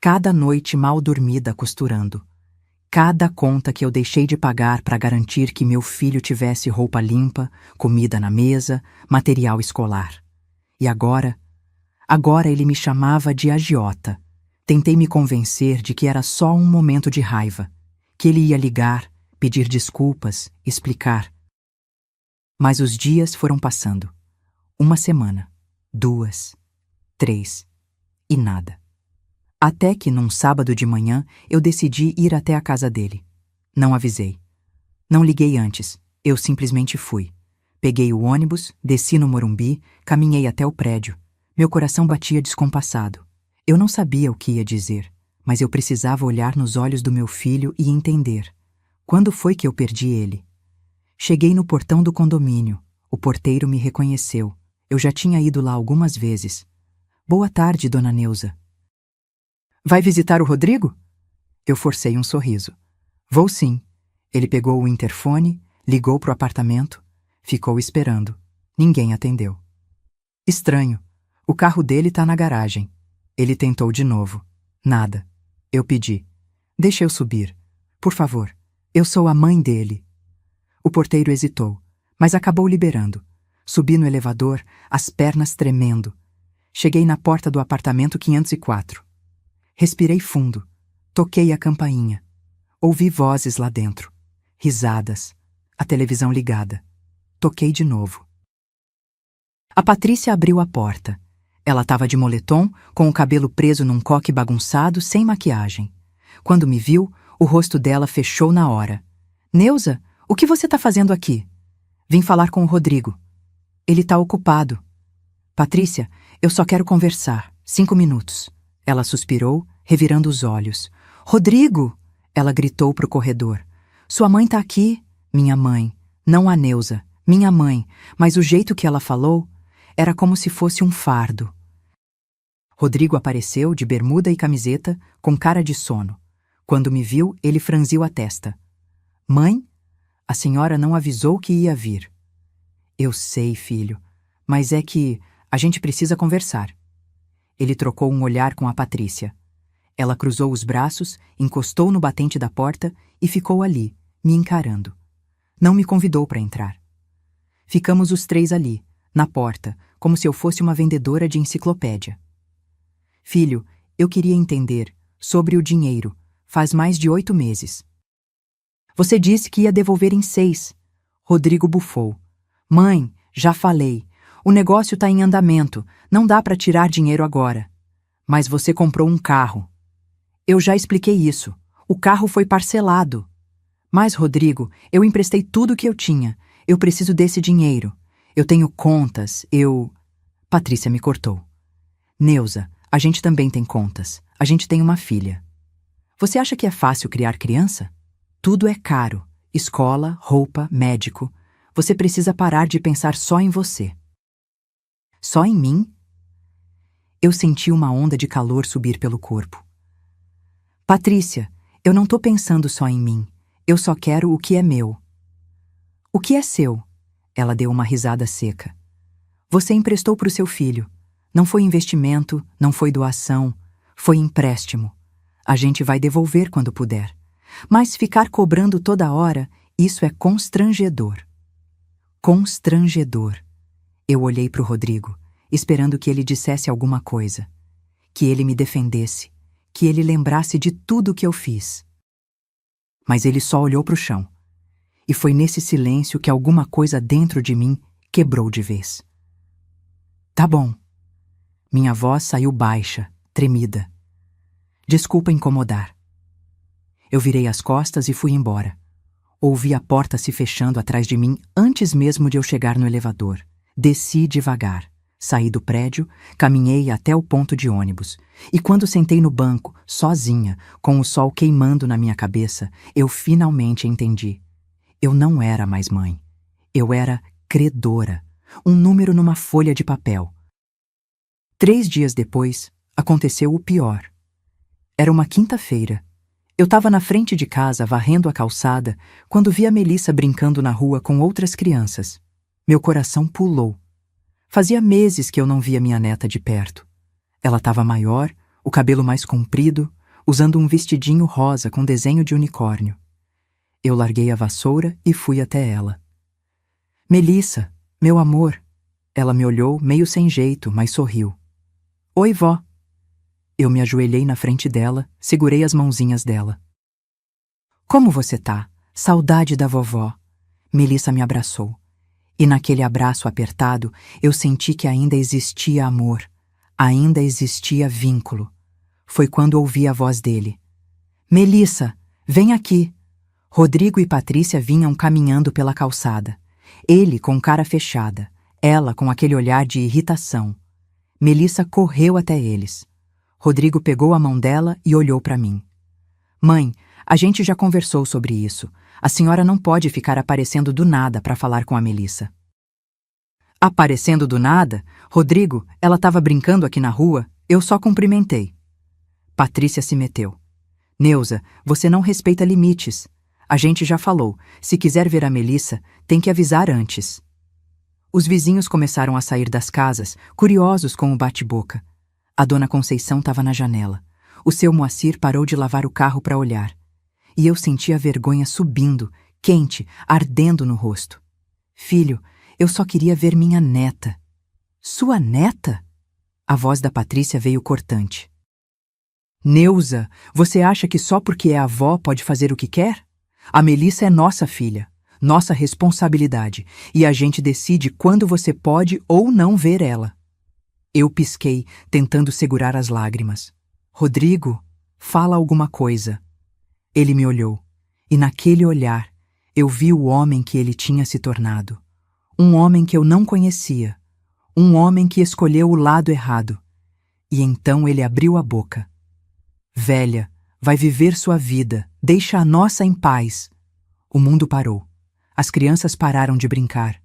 cada noite mal dormida costurando, cada conta que eu deixei de pagar para garantir que meu filho tivesse roupa limpa, comida na mesa, material escolar. E agora ele me chamava de agiota. Tentei me convencer de que era só um momento de raiva, que ele ia ligar, pedir desculpas, explicar. Mas os dias foram passando. 1 semana, 2, 3, e nada. Até que, num sábado de manhã, eu decidi ir até a casa dele. Não avisei. Não liguei antes, eu simplesmente fui. Peguei o ônibus, desci no Morumbi, caminhei até o prédio. Meu coração batia descompassado. Eu não sabia o que ia dizer, mas eu precisava olhar nos olhos do meu filho e entender. Quando foi que eu perdi ele? Cheguei no portão do condomínio. O porteiro me reconheceu. Eu já tinha ido lá algumas vezes. Boa tarde, dona Neuza. Vai visitar o Rodrigo? Eu forcei um sorriso. Vou sim. Ele pegou o interfone, ligou pro apartamento, ficou esperando. Ninguém atendeu. Estranho. O carro dele tá na garagem. Ele tentou de novo. Nada. Eu pedi. Deixa eu subir. Por favor. Eu sou a mãe dele. O porteiro hesitou, mas acabou liberando. Subi no elevador, as pernas tremendo. Cheguei na porta do apartamento 504. Respirei fundo. Toquei a campainha. Ouvi vozes lá dentro. Risadas. A televisão ligada. Toquei de novo. A Patrícia abriu a porta. Ela estava de moletom, com o cabelo preso num coque bagunçado, sem maquiagem. Quando me viu, o rosto dela fechou na hora. Neuza, o que você está fazendo aqui? Vim falar com o Rodrigo. Ele está ocupado. Patrícia, eu só quero conversar. 5 minutos. Ela suspirou, revirando os olhos. Rodrigo! Ela gritou pro corredor. Sua mãe tá aqui? Minha mãe. Não a Neuza. Minha mãe. Mas o jeito que ela falou era como se fosse um fardo. Rodrigo apareceu de bermuda e camiseta, com cara de sono. Quando me viu, ele franziu a testa. Mãe? A senhora não avisou que ia vir. Eu sei, filho, mas é que a gente precisa conversar. Ele trocou um olhar com a Patrícia. Ela cruzou os braços, encostou no batente da porta e ficou ali, me encarando. Não me convidou para entrar. Ficamos os três ali, na porta, como se eu fosse uma vendedora de enciclopédia. Filho, eu queria entender sobre o dinheiro. Faz mais de 8 meses. Você disse que ia devolver em 6. Rodrigo bufou. Mãe, já falei. O negócio está em andamento. Não dá para tirar dinheiro agora. Mas você comprou um carro. Eu já expliquei isso. O carro foi parcelado. Mas, Rodrigo, eu emprestei tudo o que eu tinha. Eu preciso desse dinheiro. Eu tenho contas, Patrícia me cortou. Neuza, a gente também tem contas. A gente tem uma filha. Você acha que é fácil criar criança? Tudo é caro. Escola, roupa, médico. Você precisa parar de pensar só em você. Só em mim? Eu senti uma onda de calor subir pelo corpo. Patrícia, eu não tô pensando só em mim. Eu só quero o que é meu. O que é seu? Ela deu uma risada seca. Você emprestou para o seu filho. Não foi investimento, não foi doação, foi empréstimo. A gente vai devolver quando puder. Mas ficar cobrando toda hora, isso é constrangedor. Constrangedor. Eu olhei para o Rodrigo, esperando que ele dissesse alguma coisa. Que ele me defendesse. Que ele lembrasse de tudo que eu fiz. Mas ele só olhou para o chão. E foi nesse silêncio que alguma coisa dentro de mim quebrou de vez. Tá bom. Minha voz saiu baixa, tremida. Desculpa incomodar. Eu virei as costas e fui embora. Ouvi a porta se fechando atrás de mim antes mesmo de eu chegar no elevador. Desci devagar. Saí do prédio, caminhei até o ponto de ônibus. E quando sentei no banco, sozinha, com o sol queimando na minha cabeça, eu finalmente entendi. Eu não era mais mãe. Eu era credora. Um número numa folha de papel. 3 dias depois, aconteceu o pior. Era uma quinta-feira. Eu estava na frente de casa, varrendo a calçada, quando vi a Melissa brincando na rua com outras crianças. Meu coração pulou. Fazia meses que eu não via minha neta de perto. Ela estava maior, o cabelo mais comprido, usando um vestidinho rosa com desenho de unicórnio. Eu larguei a vassoura e fui até ela. Melissa, meu amor. Ela me olhou meio sem jeito, mas sorriu. Oi, vó. Eu me ajoelhei na frente dela, segurei as mãozinhas dela. Como você tá? Saudade da vovó. Melissa me abraçou. E naquele abraço apertado, eu senti que ainda existia amor. Ainda existia vínculo. Foi quando ouvi a voz dele. Melissa, vem aqui. Rodrigo e Patrícia vinham caminhando pela calçada. Ele com cara fechada, ela com aquele olhar de irritação. Melissa correu até eles. Rodrigo pegou a mão dela e olhou para mim. Mãe, a gente já conversou sobre isso. A senhora não pode ficar aparecendo do nada para falar com a Melissa. Aparecendo do nada? Rodrigo, ela estava brincando aqui na rua, eu só cumprimentei. Patrícia se meteu. Neuza, você não respeita limites. A gente já falou, se quiser ver a Melissa, tem que avisar antes. Os vizinhos começaram a sair das casas, curiosos com o bate-boca. A dona Conceição estava na janela. O seu Moacir parou de lavar o carro para olhar. E eu senti a vergonha subindo, quente, ardendo no rosto. Filho, eu só queria ver minha neta. Sua neta? A voz da Patrícia veio cortante. Neuza, você acha que só porque é avó pode fazer o que quer? A Melissa é nossa filha, nossa responsabilidade, e a gente decide quando você pode ou não ver ela. Eu pisquei, tentando segurar as lágrimas. Rodrigo, fala alguma coisa. Ele me olhou, e naquele olhar, eu vi o homem que ele tinha se tornado. Um homem que eu não conhecia. Um homem que escolheu o lado errado. E então ele abriu a boca. Velha, vai viver sua vida, deixa a nossa em paz. O mundo parou. As crianças pararam de brincar.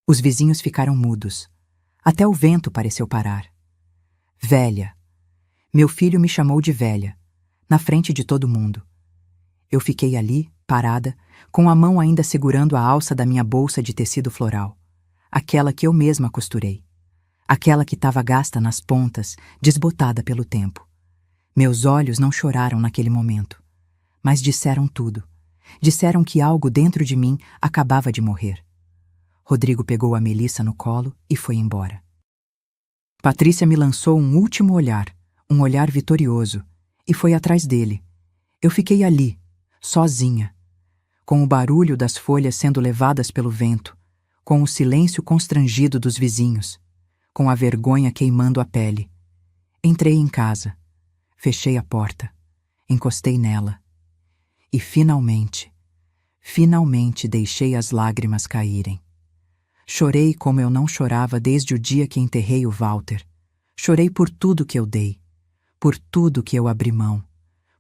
Os vizinhos ficaram mudos. Até o vento pareceu parar. Velha. Meu filho me chamou de velha, na frente de todo mundo. Eu fiquei ali, parada, com a mão ainda segurando a alça da minha bolsa de tecido floral, aquela que eu mesma costurei, aquela que estava gasta nas pontas, desbotada pelo tempo. Meus olhos não choraram naquele momento, mas disseram tudo. Disseram que algo dentro de mim acabava de morrer. Rodrigo pegou a Melissa no colo e foi embora. Patrícia me lançou um último olhar, um olhar vitorioso, e foi atrás dele. Eu fiquei ali, sozinha, com o barulho das folhas sendo levadas pelo vento, com o silêncio constrangido dos vizinhos, com a vergonha queimando a pele. Entrei em casa, fechei a porta, encostei nela e finalmente deixei as lágrimas caírem. Chorei como eu não chorava desde o dia que enterrei o Walter. Chorei por tudo que eu dei, por tudo que eu abri mão,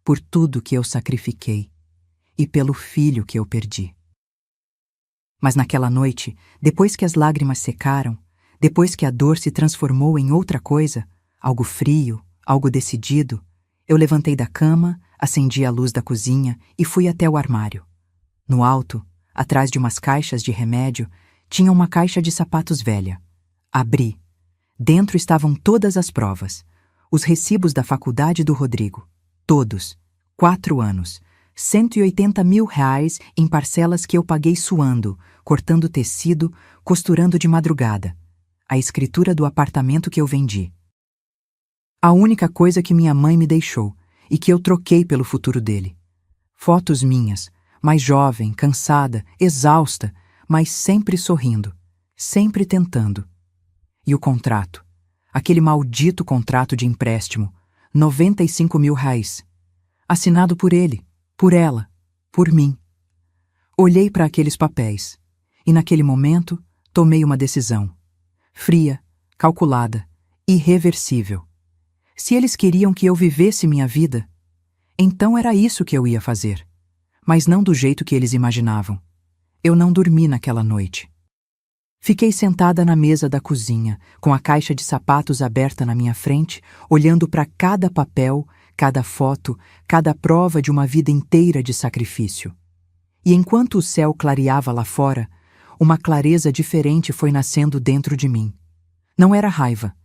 por tudo que eu sacrifiquei e pelo filho que eu perdi. Mas naquela noite, depois que as lágrimas secaram, depois que a dor se transformou em outra coisa, algo frio, algo decidido, eu levantei da cama, acendi a luz da cozinha e fui até o armário. No alto, atrás de umas caixas de remédio, tinha uma caixa de sapatos velha. Abri. Dentro estavam todas as provas. Os recibos da faculdade do Rodrigo. Todos. 4 anos. 180 mil reais em parcelas que eu paguei suando, cortando tecido, costurando de madrugada. A escritura do apartamento que eu vendi. A única coisa que minha mãe me deixou e que eu troquei pelo futuro dele. Fotos minhas, mais jovem, cansada, exausta, mas sempre sorrindo, sempre tentando. E o contrato, aquele maldito contrato de empréstimo, 95 mil reais, assinado por ele, por ela, por mim. Olhei para aqueles papéis e naquele momento tomei uma decisão, fria, calculada, irreversível. Se eles queriam que eu vivesse minha vida, então era isso que eu ia fazer, mas não do jeito que eles imaginavam. Eu não dormi naquela noite. Fiquei sentada na mesa da cozinha, com a caixa de sapatos aberta na minha frente, olhando para cada papel, cada foto, cada prova de uma vida inteira de sacrifício. E enquanto o céu clareava lá fora, uma clareza diferente foi nascendo dentro de mim. Não era raiva.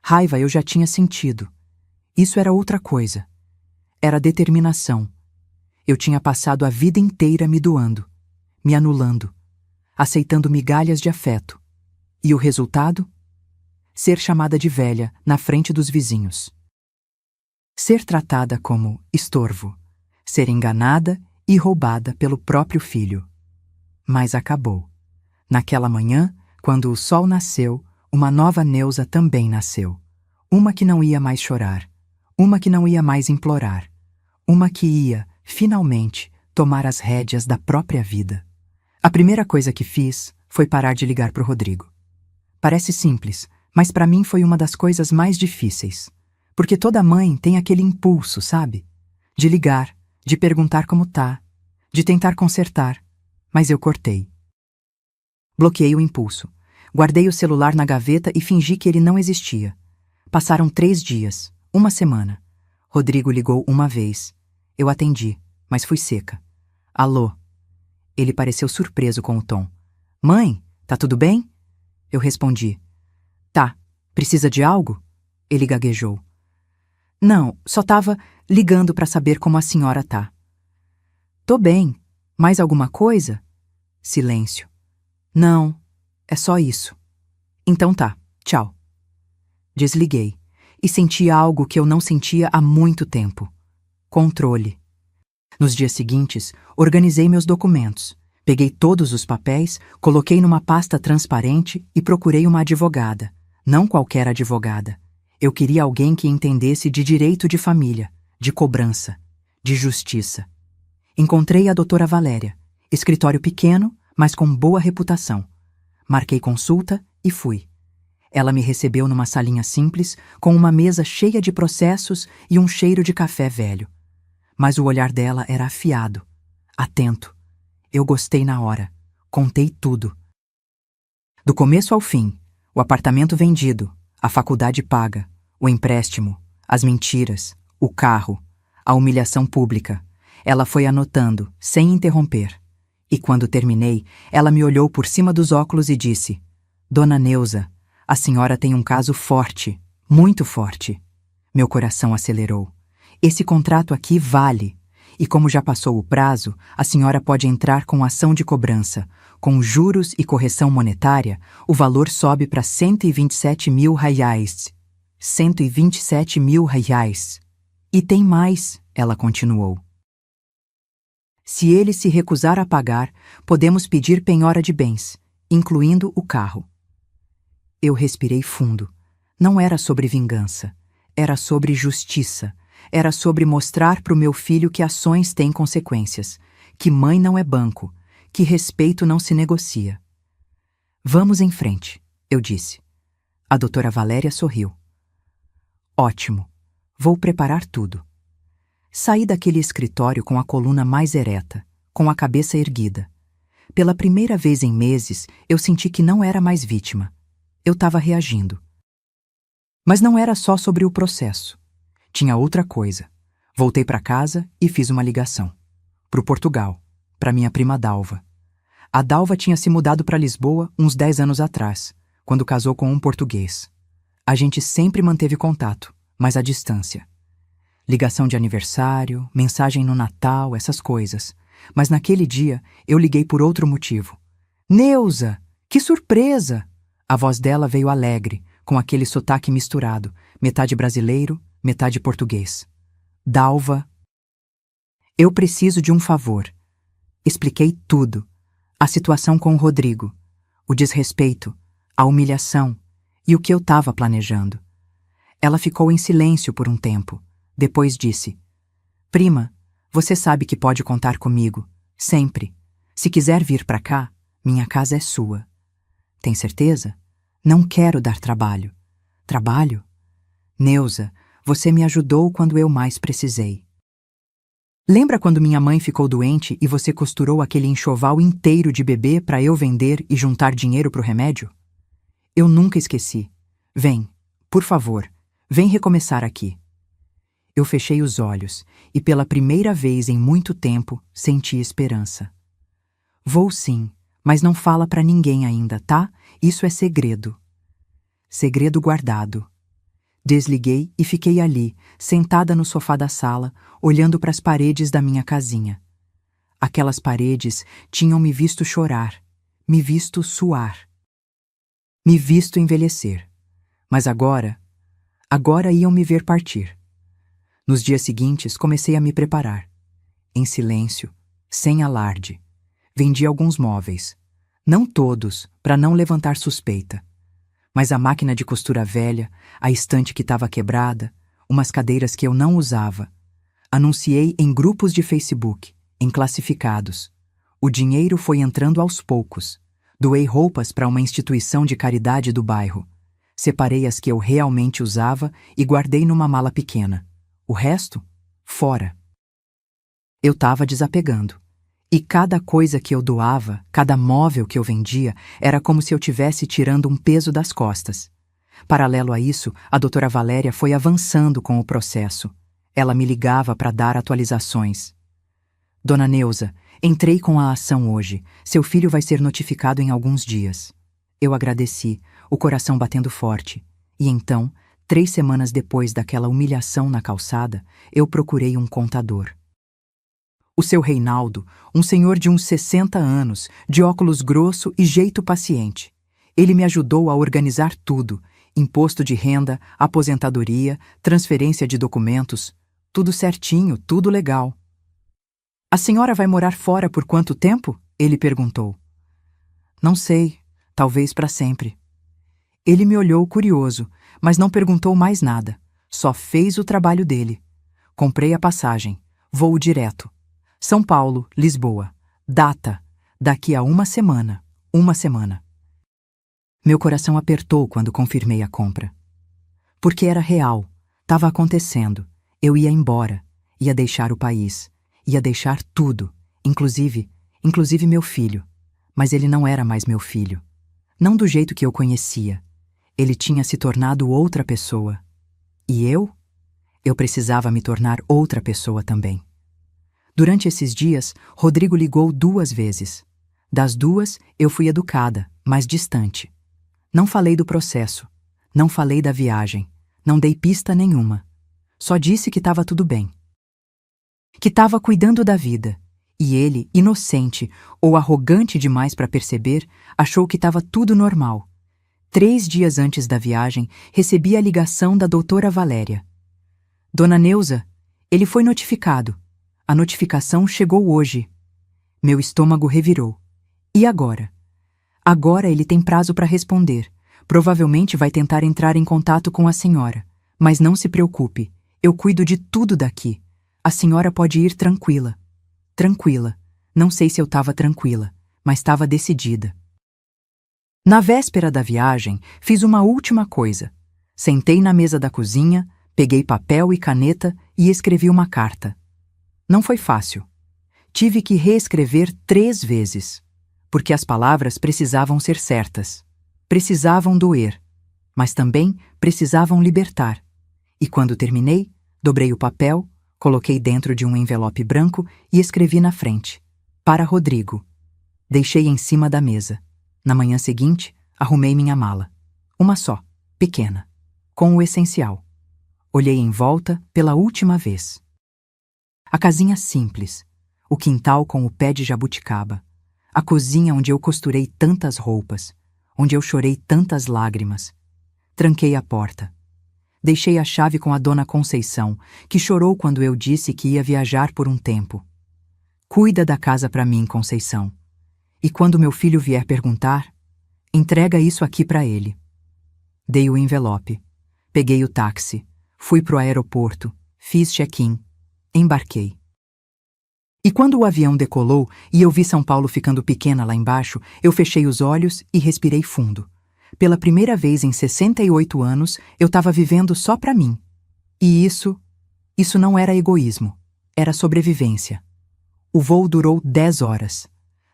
Raiva eu já tinha sentido. Isso era outra coisa. Era determinação. Eu tinha passado a vida inteira me doando, me anulando, aceitando migalhas de afeto. E o resultado? Ser chamada de velha na frente dos vizinhos. Ser tratada como estorvo. Ser enganada e roubada pelo próprio filho. Mas acabou. Naquela manhã, quando o sol nasceu, uma nova Neuza também nasceu. Uma que não ia mais chorar. Uma que não ia mais implorar. Uma que ia, finalmente, tomar as rédeas da própria vida. A primeira coisa que fiz foi parar de ligar para o Rodrigo. Parece simples, mas para mim foi uma das coisas mais difíceis. Porque toda mãe tem aquele impulso, sabe? De ligar, de perguntar como tá, de tentar consertar. Mas eu cortei. Bloqueei o impulso. Guardei o celular na gaveta e fingi que ele não existia. Passaram 3 dias, 1 semana. Rodrigo ligou uma vez. Eu atendi, mas fui seca. Alô? Ele pareceu surpreso com o tom. Mãe, tá tudo bem? Eu respondi. Tá, precisa de algo? Ele gaguejou. Não, só tava ligando para saber como a senhora tá. Tô bem. Mais alguma coisa? Silêncio. Não, é só isso. Então tá, tchau. Desliguei e senti algo que eu não sentia há muito tempo. Controle. Nos dias seguintes, organizei meus documentos. Peguei todos os papéis, coloquei numa pasta transparente e procurei uma advogada. Não qualquer advogada. Eu queria alguém que entendesse de direito de família, de cobrança, de justiça. Encontrei a doutora Valéria. Escritório pequeno, mas com boa reputação. Marquei consulta e fui. Ela me recebeu numa salinha simples, com uma mesa cheia de processos e um cheiro de café velho. Mas o olhar dela era afiado, atento. Eu gostei na hora. Contei tudo. Do começo ao fim, o apartamento vendido, a faculdade paga, o empréstimo, as mentiras, o carro, a humilhação pública. Ela foi anotando, sem interromper. E quando terminei, ela me olhou por cima dos óculos e disse: Dona Neuza, a senhora tem um caso forte, muito forte. Meu coração acelerou. Esse contrato aqui vale. E como já passou o prazo, a senhora pode entrar com ação de cobrança. Com juros e correção monetária, o valor sobe para 127 mil reais. 127 mil reais. E tem mais, ela continuou. Se ele se recusar a pagar, podemos pedir penhora de bens, incluindo o carro. Eu respirei fundo. Não era sobre vingança. Era sobre justiça. Era sobre mostrar para o meu filho que ações têm consequências, que mãe não é banco, que respeito não se negocia. Vamos em frente, eu disse. A doutora Valéria sorriu. Ótimo. Vou preparar tudo. Saí daquele escritório com a coluna mais ereta, com a cabeça erguida. Pela primeira vez em meses, eu senti que não era mais vítima. Eu estava reagindo. Mas não era só sobre o processo. Tinha outra coisa. Voltei para casa e fiz uma ligação. Pro Portugal, para minha prima Dalva. A Dalva tinha se mudado para Lisboa uns 10 anos atrás, quando casou com um português. A gente sempre manteve contato, mas à distância. Ligação de aniversário, mensagem no Natal, essas coisas. Mas naquele dia, eu liguei por outro motivo. Neuza, que surpresa! A voz dela veio alegre, com aquele sotaque misturado, metade brasileiro, metade português. Dalva. Eu preciso de um favor. Expliquei tudo. A situação com o Rodrigo, o desrespeito, a humilhação e o que eu estava planejando. Ela ficou em silêncio por um tempo. Depois disse: Prima, você sabe que pode contar comigo, sempre. Se quiser vir para cá, minha casa é sua. Tem certeza? Não quero dar trabalho. Trabalho? Neuza, você me ajudou quando eu mais precisei. Lembra quando minha mãe ficou doente e você costurou aquele enxoval inteiro de bebê para eu vender e juntar dinheiro para o remédio? Eu nunca esqueci. Vem, por favor, vem recomeçar aqui. Eu fechei os olhos e pela primeira vez em muito tempo senti esperança. Vou sim, mas não fala para ninguém ainda, tá? Isso é segredo. Segredo guardado. Desliguei e fiquei ali, sentada no sofá da sala, olhando para as paredes da minha casinha. Aquelas paredes tinham me visto chorar, me visto suar, me visto envelhecer. Mas agora iam me ver partir. Nos dias seguintes, comecei a me preparar. Em silêncio, sem alarde. Vendi alguns móveis. Não todos, para não levantar suspeita. Mas a máquina de costura velha, a estante que estava quebrada, umas cadeiras que eu não usava. Anunciei em grupos de Facebook, em classificados. O dinheiro foi entrando aos poucos. Doei roupas para uma instituição de caridade do bairro. Separei as que eu realmente usava e guardei numa mala pequena. O resto, fora. Eu estava desapegando. E cada coisa que eu doava, cada móvel que eu vendia, era como se eu tivesse tirando um peso das costas. Paralelo a isso, a doutora Valéria foi avançando com o processo. Ela me ligava para dar atualizações. Dona Neuza, entrei com a ação hoje. Seu filho vai ser notificado em alguns dias. Eu agradeci, o coração batendo forte. E então, 3 semanas depois daquela humilhação na calçada, eu procurei um contador. O seu Reinaldo, um senhor de uns 60 anos, de óculos grosso e jeito paciente. Ele me ajudou a organizar tudo: imposto de renda, aposentadoria, transferência de documentos, tudo certinho, tudo legal. A senhora vai morar fora por quanto tempo? Ele perguntou. Não sei, talvez para sempre. Ele me olhou curioso, mas não perguntou mais nada. Só fez o trabalho dele. Comprei a passagem. Voo direto. São Paulo, Lisboa. Data: daqui a 1 semana. 1 semana. Meu coração apertou quando confirmei a compra. Porque era real. Estava acontecendo. Eu ia embora. Ia deixar o país. Ia deixar tudo. Inclusive meu filho. Mas ele não era mais meu filho. Não do jeito que eu conhecia. Ele tinha se tornado outra pessoa. E eu? Eu precisava me tornar outra pessoa também. Durante esses dias, Rodrigo ligou 2 vezes. Das 2, eu fui educada, mas distante. Não falei do processo. Não falei da viagem. Não dei pista nenhuma. Só disse que estava tudo bem. Que estava cuidando da vida. E ele, inocente ou arrogante demais para perceber, achou que estava tudo normal. 3 dias antes da viagem, recebi a ligação da doutora Valéria. Dona Neuza, ele foi notificado. A notificação chegou hoje. Meu estômago revirou. E agora? Agora ele tem prazo para responder. Provavelmente vai tentar entrar em contato com a senhora. Mas não se preocupe, eu cuido de tudo daqui. A senhora pode ir tranquila. Tranquila. Não sei se eu estava tranquila, mas estava decidida. Na véspera da viagem, fiz uma última coisa. Sentei na mesa da cozinha, peguei papel e caneta e escrevi uma carta. Não foi fácil. Tive que reescrever 3 vezes, porque as palavras precisavam ser certas. Precisavam doer, mas também precisavam libertar. E quando terminei, dobrei o papel, coloquei dentro de um envelope branco e escrevi na frente: para Rodrigo. Deixei em cima da mesa. Na manhã seguinte, arrumei minha mala. Uma só, pequena, com o essencial. Olhei em volta pela última vez. A casinha simples, o quintal com o pé de jabuticaba, a cozinha onde eu costurei tantas roupas, onde eu chorei tantas lágrimas. Tranquei a porta. Deixei a chave com a dona Conceição, que chorou quando eu disse que ia viajar por um tempo. Cuida da casa para mim, Conceição. E quando meu filho vier perguntar, entrega isso aqui para ele. Dei o envelope. Peguei o táxi. Fui pro aeroporto. Fiz check-in. Embarquei. E quando o avião decolou e eu vi São Paulo ficando pequena lá embaixo, eu fechei os olhos e respirei fundo. Pela primeira vez em 68 anos, eu estava vivendo só para mim. E isso não era egoísmo, era sobrevivência. O voo durou 10 horas.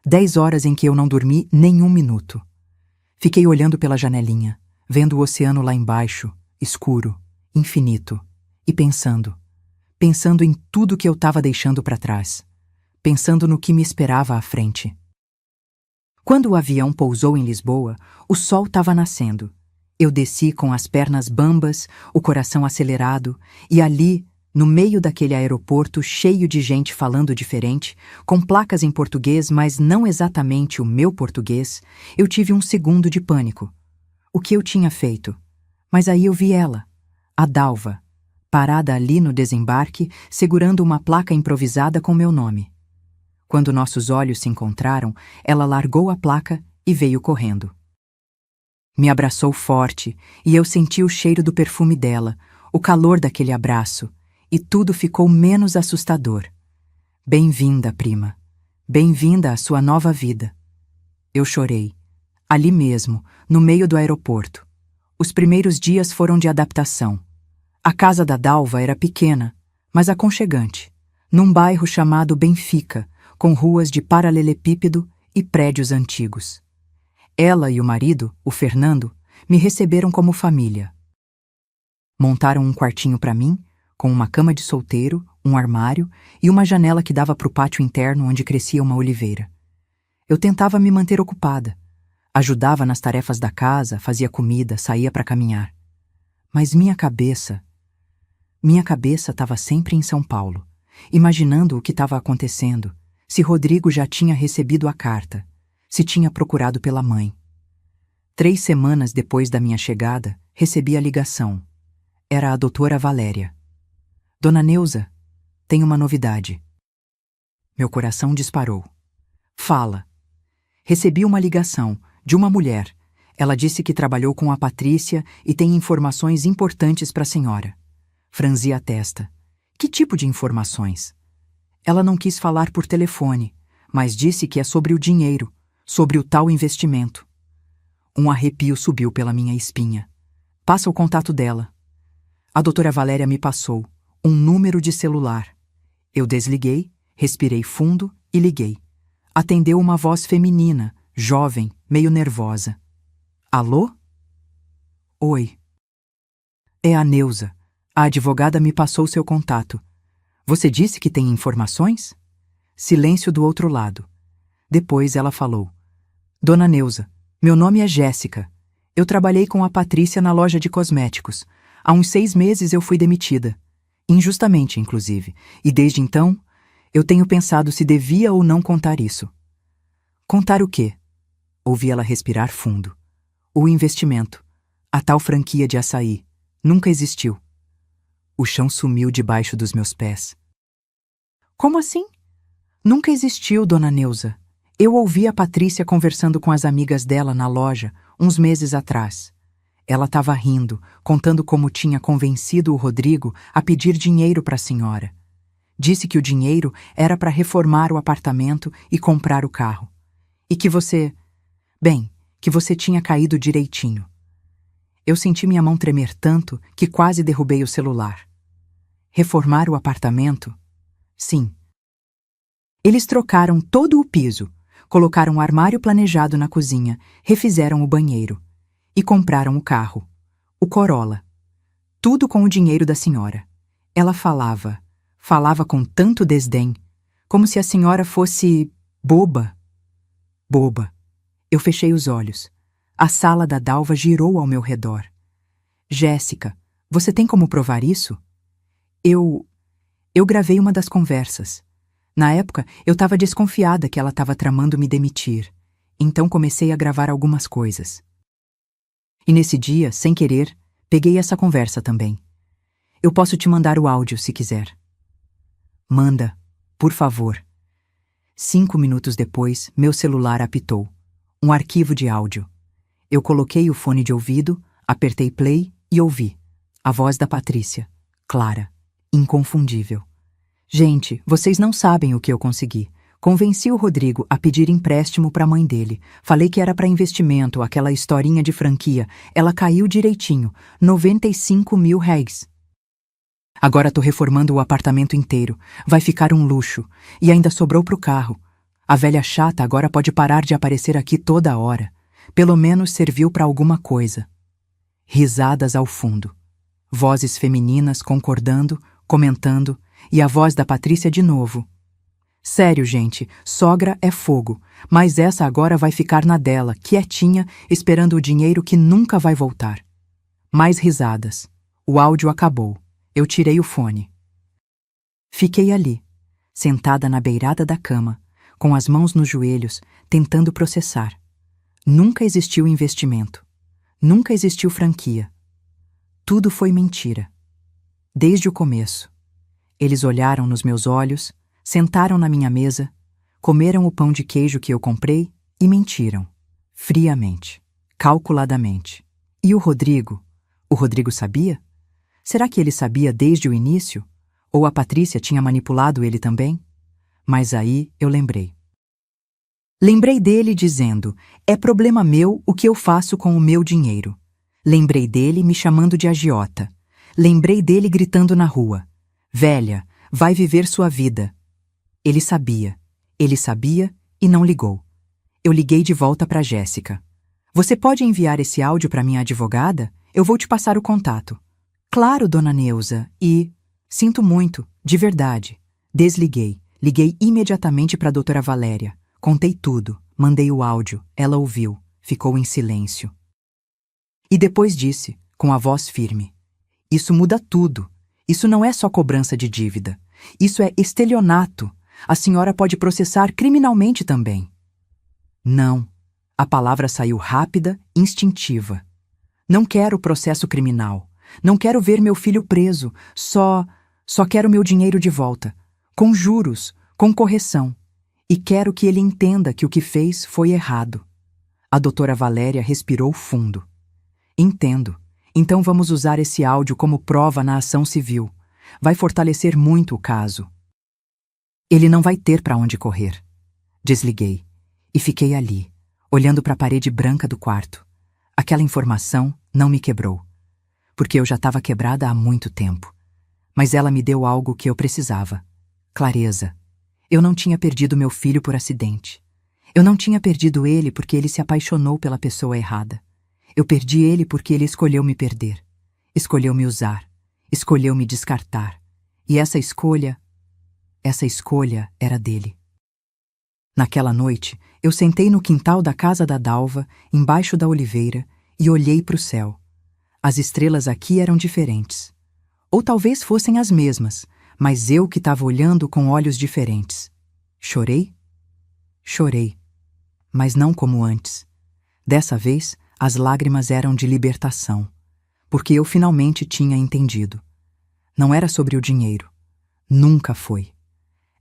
10 horas em que eu não dormi nem um minuto. Fiquei olhando pela janelinha, vendo o oceano lá embaixo, escuro, infinito, e pensando em tudo que eu estava deixando para trás, pensando no que me esperava à frente. Quando o avião pousou em Lisboa, o sol estava nascendo. Eu desci com as pernas bambas, o coração acelerado, e ali, no meio daquele aeroporto cheio de gente falando diferente, com placas em português, mas não exatamente o meu português, eu tive um segundo de pânico. O que eu tinha feito? Mas aí eu vi ela, a Dalva, parada ali no desembarque, segurando uma placa improvisada com meu nome. Quando nossos olhos se encontraram, ela largou a placa e veio correndo. Me abraçou forte e eu senti o cheiro do perfume dela, o calor daquele abraço, e tudo ficou menos assustador. Bem-vinda, prima. Bem-vinda à sua nova vida. Eu chorei. Ali mesmo, no meio do aeroporto. Os primeiros dias foram de adaptação. A casa da Dalva era pequena, mas aconchegante, num bairro chamado Benfica, com ruas de paralelepípedo e prédios antigos. Ela e o marido, o Fernando, me receberam como família. Montaram um quartinho para mim, com uma cama de solteiro, um armário e uma janela que dava para o pátio interno onde crescia uma oliveira. Eu tentava me manter ocupada. Ajudava nas tarefas da casa, fazia comida, saía para caminhar. Mas minha cabeça estava sempre em São Paulo, imaginando o que estava acontecendo, se Rodrigo já tinha recebido a carta, se tinha procurado pela mãe. 3 semanas depois da minha chegada, recebi a ligação. Era a doutora Valéria. Dona Neuza, tem uma novidade. Meu coração disparou. Fala. Recebi uma ligação de uma mulher. Ela disse que trabalhou com a Patrícia e tem informações importantes para a senhora. Franzi a testa. Que tipo de informações? Ela não quis falar por telefone, mas disse que é sobre o dinheiro, sobre o tal investimento. Um arrepio subiu pela minha espinha. Passa o contato dela. A doutora Valéria me passou um número de celular. Eu desliguei, respirei fundo e liguei. Atendeu uma voz feminina, jovem, meio nervosa. Alô? Oi. É a Neuza. A advogada me passou seu contato. Você disse que tem informações? Silêncio do outro lado. Depois ela falou: Dona Neuza, meu nome é Jéssica. Eu trabalhei com a Patrícia na loja de cosméticos. Há uns 6 meses eu fui demitida. Injustamente, inclusive. E desde então, eu tenho pensado se devia ou não contar isso. Contar o quê? Ouvi ela respirar fundo. O investimento. A tal franquia de açaí. Nunca existiu. O chão sumiu debaixo dos meus pés. Como assim? Nunca existiu, Dona Neuza. Eu ouvi a Patrícia conversando com as amigas dela na loja, uns meses atrás. Ela estava rindo, contando como tinha convencido o Rodrigo a pedir dinheiro para a senhora. Disse que o dinheiro era para reformar o apartamento e comprar o carro. E que você... Bem, que você tinha caído direitinho. Eu senti minha mão tremer tanto que quase derrubei o celular. Reformar o apartamento? Sim. Eles trocaram todo o piso, colocaram um armário planejado na cozinha, refizeram o banheiro e compraram o carro, o Corolla. Tudo com o dinheiro da senhora. Ela falava com tanto desdém, como se a senhora fosse boba. Boba. Eu fechei os olhos. A sala da Dalva girou ao meu redor. Jéssica, você tem como provar isso? Eu gravei uma das conversas. Na época, eu estava desconfiada que ela estava tramando me demitir. Então comecei a gravar algumas coisas. E nesse dia, sem querer, peguei essa conversa também. Eu posso te mandar o áudio se quiser. Manda, por favor. 5 minutos depois, meu celular apitou. Um arquivo de áudio. Eu coloquei o fone de ouvido, apertei play e ouvi. A voz da Patrícia. Clara. Inconfundível. Gente, vocês não sabem o que eu consegui. Convenci o Rodrigo a pedir empréstimo para a mãe dele. Falei que era para investimento, aquela historinha de franquia. Ela caiu direitinho. 95 mil réis. Agora tô reformando o apartamento inteiro. Vai ficar um luxo. E ainda sobrou pro carro. A velha chata agora pode parar de aparecer aqui toda hora. Pelo menos serviu para alguma coisa. Risadas ao fundo. Vozes femininas concordando, comentando, e a voz da Patrícia de novo. Sério, gente, sogra é fogo, mas essa agora vai ficar na dela, quietinha, esperando o dinheiro que nunca vai voltar. Mais risadas. O áudio acabou. Eu tirei o fone. Fiquei ali, sentada na beirada da cama, com as mãos nos joelhos, tentando processar. Nunca existiu investimento. Nunca existiu franquia. Tudo foi mentira. Desde o começo. Eles olharam nos meus olhos, sentaram na minha mesa, comeram o pão de queijo que eu comprei e mentiram. Friamente. Calculadamente. E o Rodrigo? O Rodrigo sabia? Será que ele sabia desde o início? Ou a Patrícia tinha manipulado ele também? Mas aí eu lembrei. Lembrei dele dizendo: é problema meu o que eu faço com o meu dinheiro. Lembrei dele me chamando de agiota. Lembrei dele gritando na rua: velha, vai viver sua vida. Ele sabia e não ligou. Eu liguei de volta para Jéssica. Você pode enviar esse áudio para minha advogada? Eu vou te passar o contato. Claro, dona Neuza, e... Sinto muito, de verdade. Desliguei. Liguei imediatamente para a doutora Valéria. Contei tudo, mandei o áudio, ela ouviu, ficou em silêncio. E depois disse, com a voz firme: isso muda tudo. Isso não é só cobrança de dívida. Isso é estelionato. A senhora pode processar criminalmente também. Não. A palavra saiu rápida, instintiva. Não quero processo criminal. Não quero ver meu filho preso. Só quero meu dinheiro de volta. Com juros, com correção. E quero que ele entenda que o que fez foi errado. A doutora Valéria respirou fundo. Entendo. Então vamos usar esse áudio como prova na ação civil. Vai fortalecer muito o caso. Ele não vai ter para onde correr. Desliguei e fiquei ali, olhando para a parede branca do quarto. Aquela informação não me quebrou, porque eu já estava quebrada há muito tempo. Mas ela me deu algo que eu precisava: clareza. Eu não tinha perdido meu filho por acidente. Eu não tinha perdido ele porque ele se apaixonou pela pessoa errada. Eu perdi ele porque ele escolheu me perder. Escolheu me usar. Escolheu me descartar. E essa escolha era dele. Naquela noite, eu sentei no quintal da casa da Dalva, embaixo da oliveira, e olhei para o céu. As estrelas aqui eram diferentes. Ou talvez fossem as mesmas, mas eu que estava olhando com olhos diferentes. Chorei? Chorei. Mas não como antes. Dessa vez, as lágrimas eram de libertação, porque eu finalmente tinha entendido. Não era sobre o dinheiro. Nunca foi.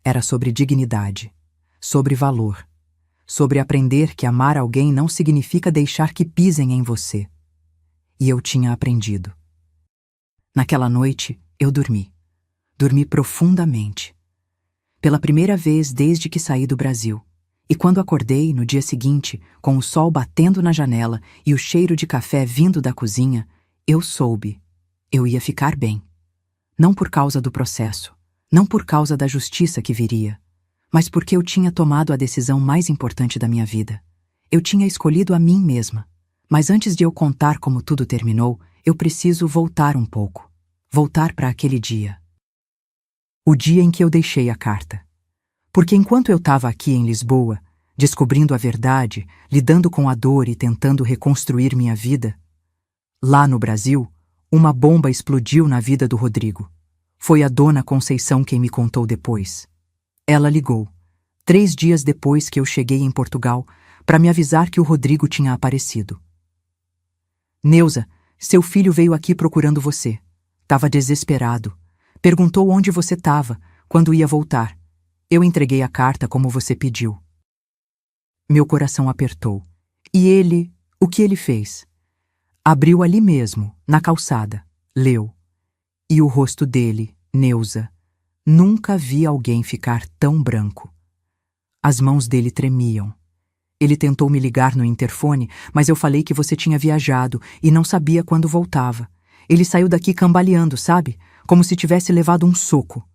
Era sobre dignidade, sobre valor, sobre aprender que amar alguém não significa deixar que pisem em você. E eu tinha aprendido. Naquela noite, eu dormi. Dormi profundamente. Pela primeira vez desde que saí do Brasil. E quando acordei, no dia seguinte, com o sol batendo na janela e o cheiro de café vindo da cozinha, eu soube. Eu ia ficar bem. Não por causa do processo, não por causa da justiça que viria, mas porque eu tinha tomado a decisão mais importante da minha vida. Eu tinha escolhido a mim mesma. Mas antes de eu contar como tudo terminou, eu preciso voltar um pouco. Voltar para aquele dia. O dia em que eu deixei a carta. Porque enquanto eu estava aqui em Lisboa, descobrindo a verdade, lidando com a dor e tentando reconstruir minha vida, lá no Brasil, uma bomba explodiu na vida do Rodrigo. Foi a dona Conceição quem me contou depois. Ela ligou, 3 dias depois que eu cheguei em Portugal, para me avisar que o Rodrigo tinha aparecido. Neuza, seu filho veio aqui procurando você. Tava desesperado. Perguntou onde você estava, quando ia voltar. Eu entreguei a carta como você pediu. Meu coração apertou. E ele, o que ele fez? Abriu ali mesmo, na calçada. Leu. E o rosto dele, Neuza. Nunca vi alguém ficar tão branco. As mãos dele tremiam. Ele tentou me ligar no interfone, mas eu falei que você tinha viajado e não sabia quando voltava. Ele saiu daqui cambaleando, sabe? Como se tivesse levado um soco.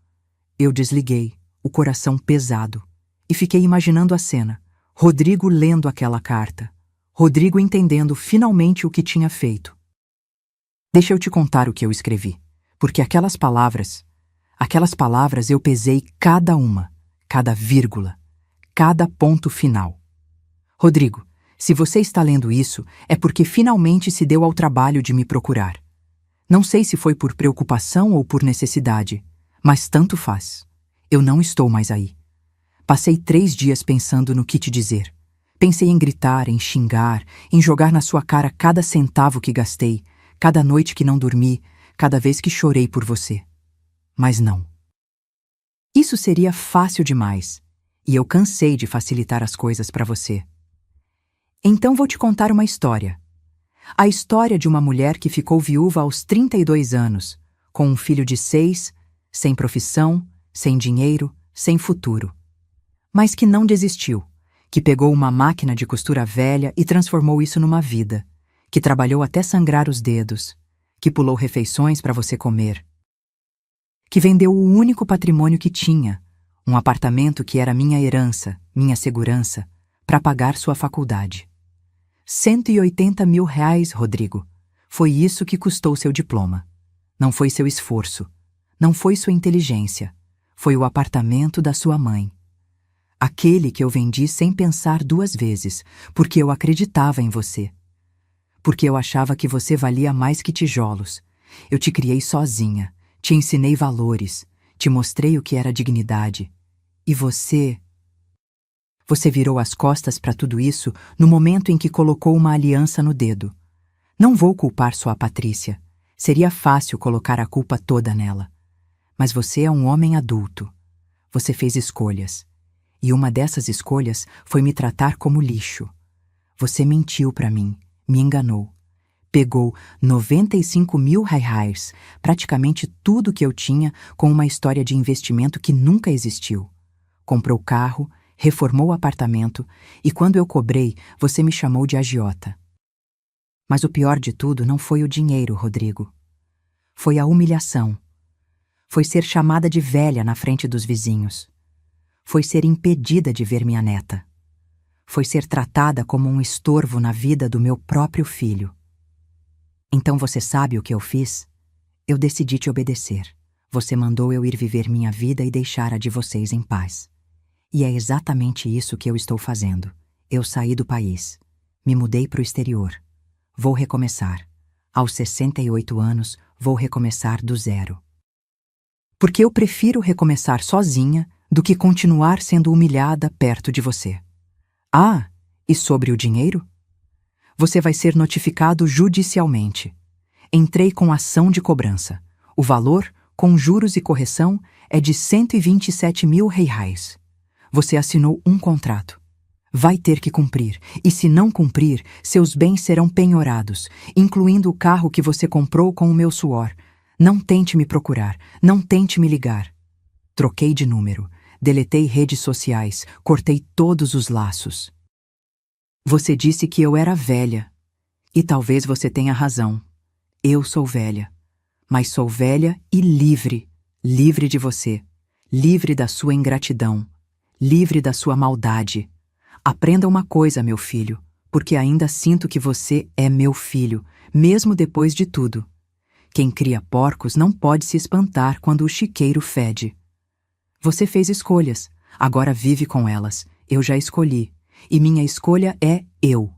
Eu desliguei, o coração pesado, e fiquei imaginando a cena. Rodrigo lendo aquela carta. Rodrigo entendendo finalmente o que tinha feito. Deixa eu te contar o que eu escrevi, porque aquelas palavras eu pesei cada uma, cada vírgula, cada ponto final. Rodrigo, se você está lendo isso, é porque finalmente se deu ao trabalho de me procurar. Não sei se foi por preocupação ou por necessidade, mas tanto faz. Eu não estou mais aí. Passei 3 dias pensando no que te dizer. Pensei em gritar, em xingar, em jogar na sua cara cada centavo que gastei, cada noite que não dormi, cada vez que chorei por você. Mas não. Isso seria fácil demais, e eu cansei de facilitar as coisas para você. Então vou te contar uma história. A história de uma mulher que ficou viúva aos 32 anos, com um filho de 6, sem profissão, sem dinheiro, sem futuro. Mas que não desistiu, que pegou uma máquina de costura velha e transformou isso numa vida, que trabalhou até sangrar os dedos, que pulou refeições para você comer, que vendeu o único patrimônio que tinha, um apartamento que era minha herança, minha segurança, para pagar sua faculdade. 180 mil reais, Rodrigo. Foi isso que custou seu diploma. Não foi seu esforço. Não foi sua inteligência. Foi o apartamento da sua mãe. Aquele que eu vendi sem pensar 2 vezes, porque eu acreditava em você. Porque eu achava que você valia mais que tijolos. Eu te criei sozinha, te ensinei valores, te mostrei o que era dignidade. E você virou as costas para tudo isso no momento em que colocou uma aliança no dedo. Não vou culpar sua Patrícia. Seria fácil colocar a culpa toda nela. Mas você é um homem adulto. Você fez escolhas. E uma dessas escolhas foi me tratar como lixo. Você mentiu para mim, me enganou. Pegou 95 mil reais, praticamente tudo que eu tinha, com uma história de investimento que nunca existiu. Comprou carro, reformou o apartamento e quando eu cobrei, você me chamou de agiota. Mas o pior de tudo não foi o dinheiro, Rodrigo. Foi a humilhação. Foi ser chamada de velha na frente dos vizinhos. Foi ser impedida de ver minha neta. Foi ser tratada como um estorvo na vida do meu próprio filho. Então você sabe o que eu fiz? Eu decidi te obedecer. Você mandou eu ir viver minha vida e deixar a de vocês em paz. E é exatamente isso que eu estou fazendo. Eu saí do país. Me mudei para o exterior. Vou recomeçar. Aos 68 anos, vou recomeçar do zero. Porque eu prefiro recomeçar sozinha do que continuar sendo humilhada perto de você. Ah, e sobre o dinheiro? Você vai ser notificado judicialmente. Entrei com ação de cobrança. O valor, com juros e correção, é de 127 mil reais. Você assinou um contrato. Vai ter que cumprir, e se não cumprir, seus bens serão penhorados, incluindo o carro que você comprou com o meu suor. Não tente me procurar, não tente me ligar. Troquei de número, deletei redes sociais, cortei todos os laços. Você disse que eu era velha, e talvez você tenha razão. Eu sou velha, mas sou velha e livre, livre de você, livre da sua ingratidão, livre da sua maldade. Aprenda uma coisa, meu filho, porque ainda sinto que você é meu filho, mesmo depois de tudo. Quem cria porcos não pode se espantar quando o chiqueiro fede. Você fez escolhas, agora vive com elas. Eu já escolhi, e minha escolha é eu.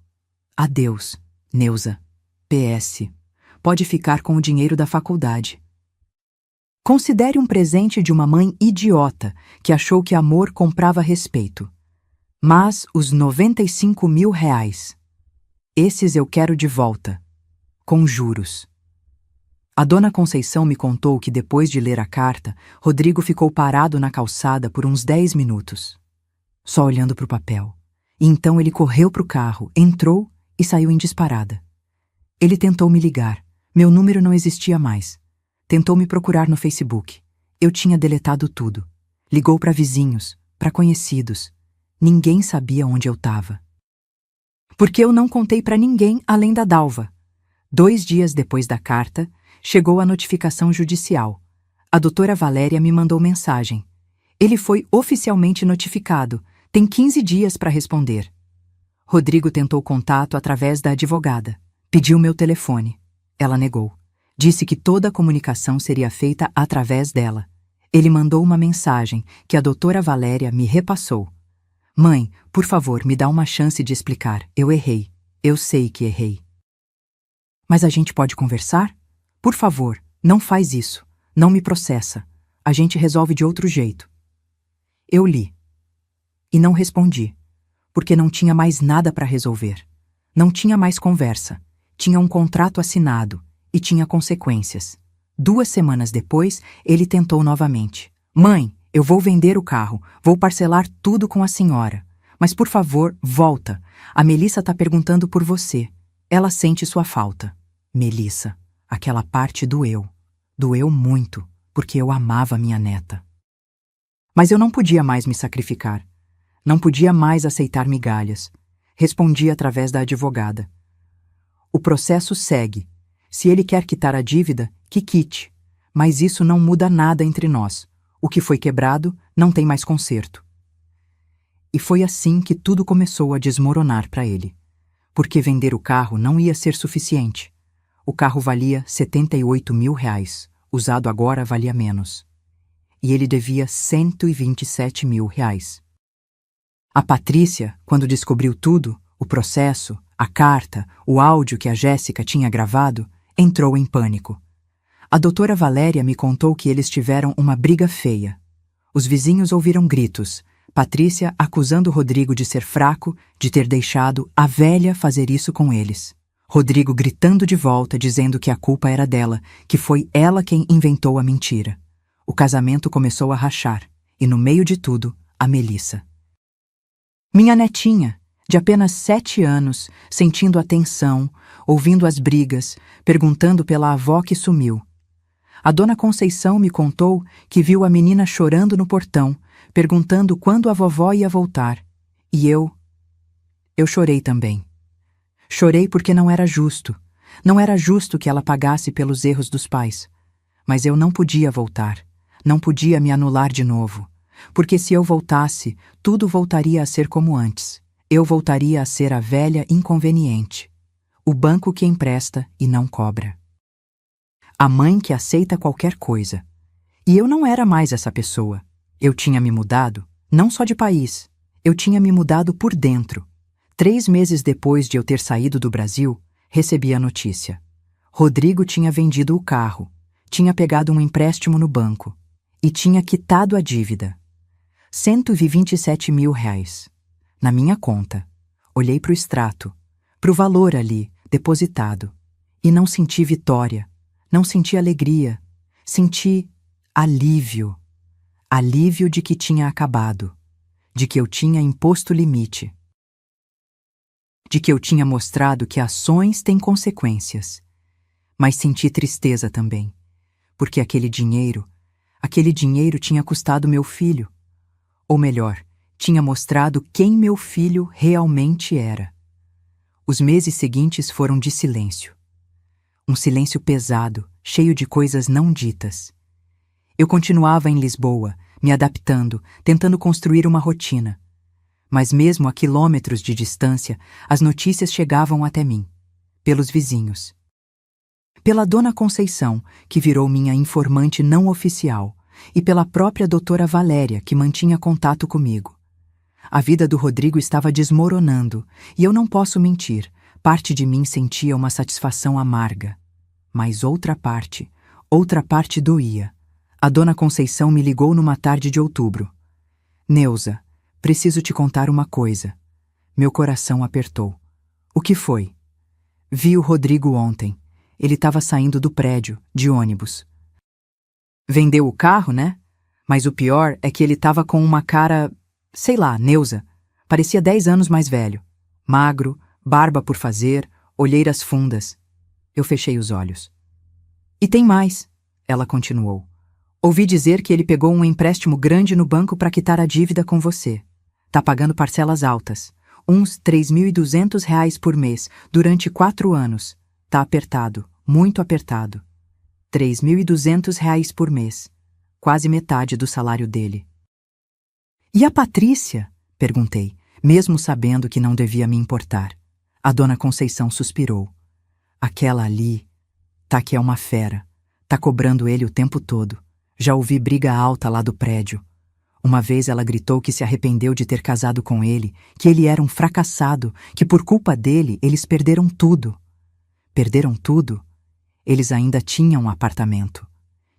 Adeus, Neuza. PS. Pode ficar com o dinheiro da faculdade. Considere um presente de uma mãe idiota que achou que amor comprava respeito. Mas os 95 mil reais, esses eu quero de volta, com juros. A dona Conceição me contou que depois de ler a carta, Rodrigo ficou parado na calçada por uns 10 minutos, só olhando para o papel. E então ele correu para o carro, entrou e saiu em disparada. Ele tentou me ligar, meu número não existia mais. Tentou me procurar no Facebook. Eu tinha deletado tudo. Ligou para vizinhos, para conhecidos. Ninguém sabia onde eu estava. Porque eu não contei para ninguém além da Dalva. 2 dias depois da carta, chegou a notificação judicial. A doutora Valéria me mandou mensagem. Ele foi oficialmente notificado. Tem 15 dias para responder. Rodrigo tentou contato através da advogada. Pediu meu telefone. Ela negou. Disse que toda a comunicação seria feita através dela. Ele mandou uma mensagem que a doutora Valéria me repassou. Mãe, por favor, me dá uma chance de explicar. Eu errei. Eu sei que errei. Mas a gente pode conversar? Por favor, não faz isso. Não me processa. A gente resolve de outro jeito. Eu li. E não respondi, porque não tinha mais nada para resolver. Não tinha mais conversa. Tinha um contrato assinado e tinha consequências. 2 semanas depois, ele tentou novamente. Mãe, eu vou vender o carro, vou parcelar tudo com a senhora. Mas por favor, volta. A Melissa tá perguntando por você. Ela sente sua falta. Melissa, aquela parte doeu. Doeu muito, porque eu amava minha neta. Mas eu não podia mais me sacrificar. Não podia mais aceitar migalhas. Respondi através da advogada. O processo segue. Se ele quer quitar a dívida, que quite. Mas isso não muda nada entre nós. O que foi quebrado não tem mais conserto. E foi assim que tudo começou a desmoronar para ele. Porque vender o carro não ia ser suficiente. O carro valia 78 mil reais. Usado agora valia menos. E ele devia 127 mil reais. A Patrícia, quando descobriu tudo, o processo, a carta, o áudio que a Jéssica tinha gravado, entrou em pânico. A doutora Valéria me contou que eles tiveram uma briga feia. Os vizinhos ouviram gritos, Patrícia acusando Rodrigo de ser fraco, de ter deixado a velha fazer isso com eles. Rodrigo gritando de volta, dizendo que a culpa era dela, que foi ela quem inventou a mentira. O casamento começou a rachar, e no meio de tudo, a Melissa. Minha netinha, de apenas 7 anos, sentindo a tensão, ouvindo as brigas, perguntando pela avó que sumiu. A dona Conceição me contou que viu a menina chorando no portão, perguntando quando a vovó ia voltar. E eu chorei também. Chorei porque não era justo. Não era justo que ela pagasse pelos erros dos pais. Mas eu não podia voltar. Não podia me anular de novo. Porque se eu voltasse, tudo voltaria a ser como antes. Eu voltaria a ser a velha inconveniente. O banco que empresta e não cobra. A mãe que aceita qualquer coisa. E eu não era mais essa pessoa. Eu tinha me mudado? Não só de país. Eu tinha me mudado por dentro. 3 meses depois de eu ter saído do Brasil, recebi a notícia. Rodrigo tinha vendido o carro, tinha pegado um empréstimo no banco e tinha quitado a dívida. 127 mil reais. Na minha conta. Olhei para o extrato, para o valor ali, depositado. E não senti vitória, não senti alegria, senti alívio. Alívio de que tinha acabado, de que eu tinha imposto limite, de que eu tinha mostrado que ações têm consequências. Mas senti tristeza também, porque aquele dinheiro tinha custado meu filho. Ou melhor, tinha mostrado quem meu filho realmente era. Os meses seguintes foram de silêncio. Um silêncio pesado, cheio de coisas não ditas. Eu continuava em Lisboa, me adaptando, tentando construir uma rotina. Mas mesmo a quilômetros de distância, as notícias chegavam até mim, pelos vizinhos. Pela dona Conceição, que virou minha informante não oficial, e pela própria doutora Valéria, que mantinha contato comigo. A vida do Rodrigo estava desmoronando, e eu não posso mentir, parte de mim sentia uma satisfação amarga. Mas outra parte doía. A dona Conceição me ligou numa tarde de outubro. Neuza, preciso te contar uma coisa. Meu coração apertou. O que foi? Vi o Rodrigo ontem. Ele estava saindo do prédio, de ônibus. Vendeu o carro, né? Mas o pior é que ele estava com uma cara, sei lá, Neuza. Parecia 10 anos mais velho. Magro, barba por fazer, olheiras fundas. Eu fechei os olhos. E tem mais, ela continuou. Ouvi dizer que ele pegou um empréstimo grande no banco para quitar a dívida com você. Tá pagando parcelas altas, uns 3.200 reais por mês, durante 4 anos. Tá apertado, muito apertado. 3.200 reais por mês, quase metade do salário dele. E a Patrícia? Perguntei, mesmo sabendo que não devia me importar. A dona Conceição suspirou. Aquela ali, tá que é uma fera, tá cobrando ele o tempo todo. Já ouvi briga alta lá do prédio. Uma vez ela gritou que se arrependeu de ter casado com ele, que ele era um fracassado, que por culpa dele eles perderam tudo. Perderam tudo? Eles ainda tinham um apartamento,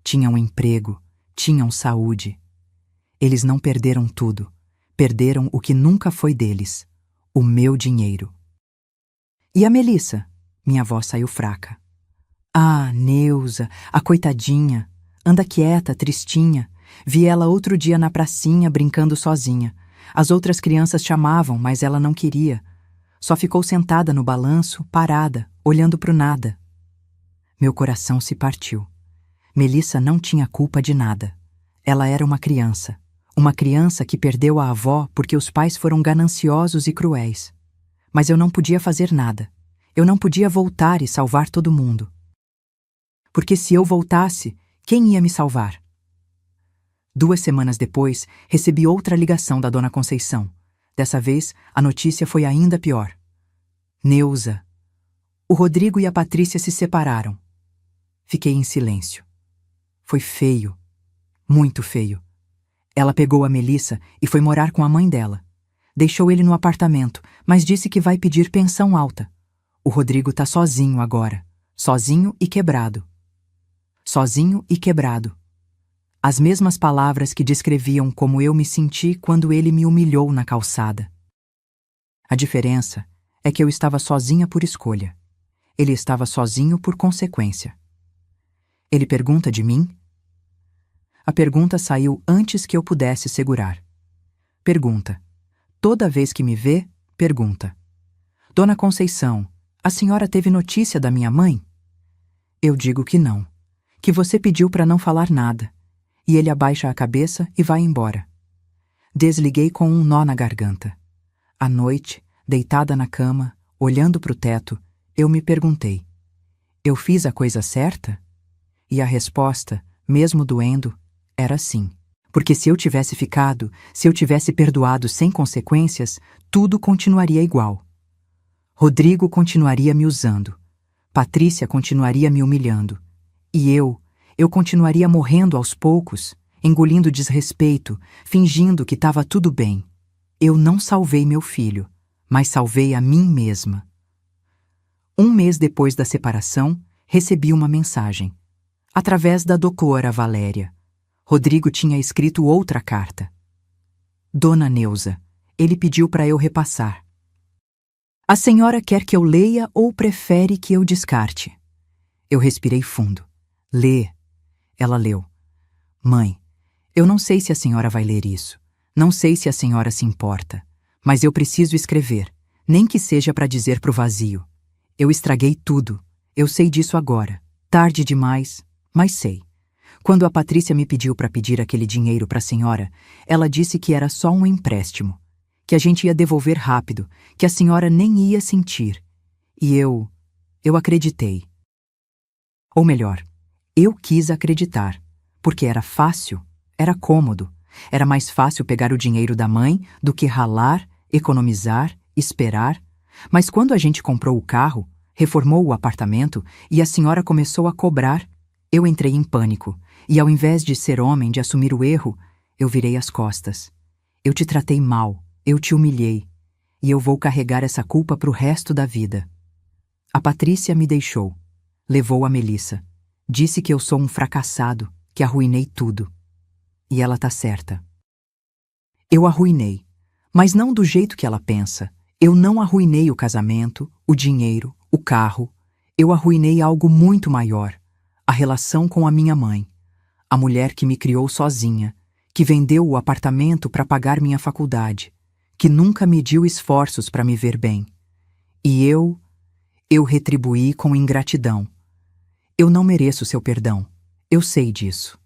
tinham emprego, tinham saúde. Eles não perderam tudo. Perderam o que nunca foi deles, o meu dinheiro. E a Melissa? Minha voz saiu fraca. Ah, Neuza, a coitadinha. Anda quieta, tristinha. Vi ela outro dia na pracinha, brincando sozinha. As outras crianças chamavam, mas ela não queria. Só ficou sentada no balanço, parada, olhando pro nada. Meu coração se partiu. Melissa não tinha culpa de nada. Ela era uma criança que perdeu a avó porque os pais foram gananciosos e cruéis. Mas eu não podia fazer nada. Eu não podia voltar e salvar todo mundo. Porque se eu voltasse, quem ia me salvar? 2 semanas depois, recebi outra ligação da dona Conceição. Dessa vez, a notícia foi ainda pior. Neuza. O Rodrigo e a Patrícia se separaram. Fiquei em silêncio. Foi feio. Muito feio. Ela pegou a Melissa e foi morar com a mãe dela. Deixou ele no apartamento, mas disse que vai pedir pensão alta. O Rodrigo tá sozinho agora. Sozinho e quebrado. Sozinho e quebrado. As mesmas palavras que descreviam como eu me senti quando ele me humilhou na calçada. A diferença é que eu estava sozinha por escolha. Ele estava sozinho por consequência. Ele pergunta de mim? A pergunta saiu antes que eu pudesse segurar. Pergunta. Toda vez que me vê, pergunta. Dona Conceição, a senhora teve notícia da minha mãe? Eu digo que não. Que você pediu para não falar nada. E ele abaixa a cabeça e vai embora. Desliguei com um nó na garganta. À noite, deitada na cama, olhando para o teto, eu me perguntei: eu fiz a coisa certa? E a resposta, mesmo doendo, era sim. Porque se eu tivesse ficado, se eu tivesse perdoado sem consequências, tudo continuaria igual. Rodrigo continuaria me usando. Patrícia continuaria me humilhando. E eu continuaria morrendo aos poucos, engolindo desrespeito, fingindo que estava tudo bem. Eu não salvei meu filho, mas salvei a mim mesma. Um mês depois da separação, recebi uma mensagem. Através da doutora Valéria. Rodrigo tinha escrito outra carta. Dona Neuza, ele pediu para eu repassar. A senhora quer que eu leia ou prefere que eu descarte? Eu respirei fundo. Lê. Ela leu. Mãe, eu não sei se a senhora vai ler isso. Não sei se a senhora se importa. Mas eu preciso escrever, nem que seja para dizer pro vazio. Eu estraguei tudo. Eu sei disso agora. Tarde demais, mas sei. Quando a Patrícia me pediu para pedir aquele dinheiro para a senhora, ela disse que era só um empréstimo, que a gente ia devolver rápido, que a senhora nem ia sentir. E eu acreditei. Ou melhor, eu quis acreditar, porque era fácil, era cômodo. Era mais fácil pegar o dinheiro da mãe do que ralar, economizar, esperar. Mas quando a gente comprou o carro, reformou o apartamento e a senhora começou a cobrar, eu entrei em pânico. E ao invés de ser homem, de assumir o erro, eu virei as costas. Eu te tratei mal, eu te humilhei. E eu vou carregar essa culpa pro resto da vida. A Patrícia me deixou. Levou a Melissa. Disse que eu sou um fracassado, que arruinei tudo. E ela tá certa. Eu arruinei, mas não do jeito que ela pensa. Eu não arruinei o casamento, o dinheiro, o carro. Eu arruinei algo muito maior. A relação com a minha mãe. A mulher que me criou sozinha, que vendeu o apartamento para pagar minha faculdade, que nunca mediu esforços para me ver bem. E eu retribuí com ingratidão. Eu não mereço seu perdão. Eu sei disso.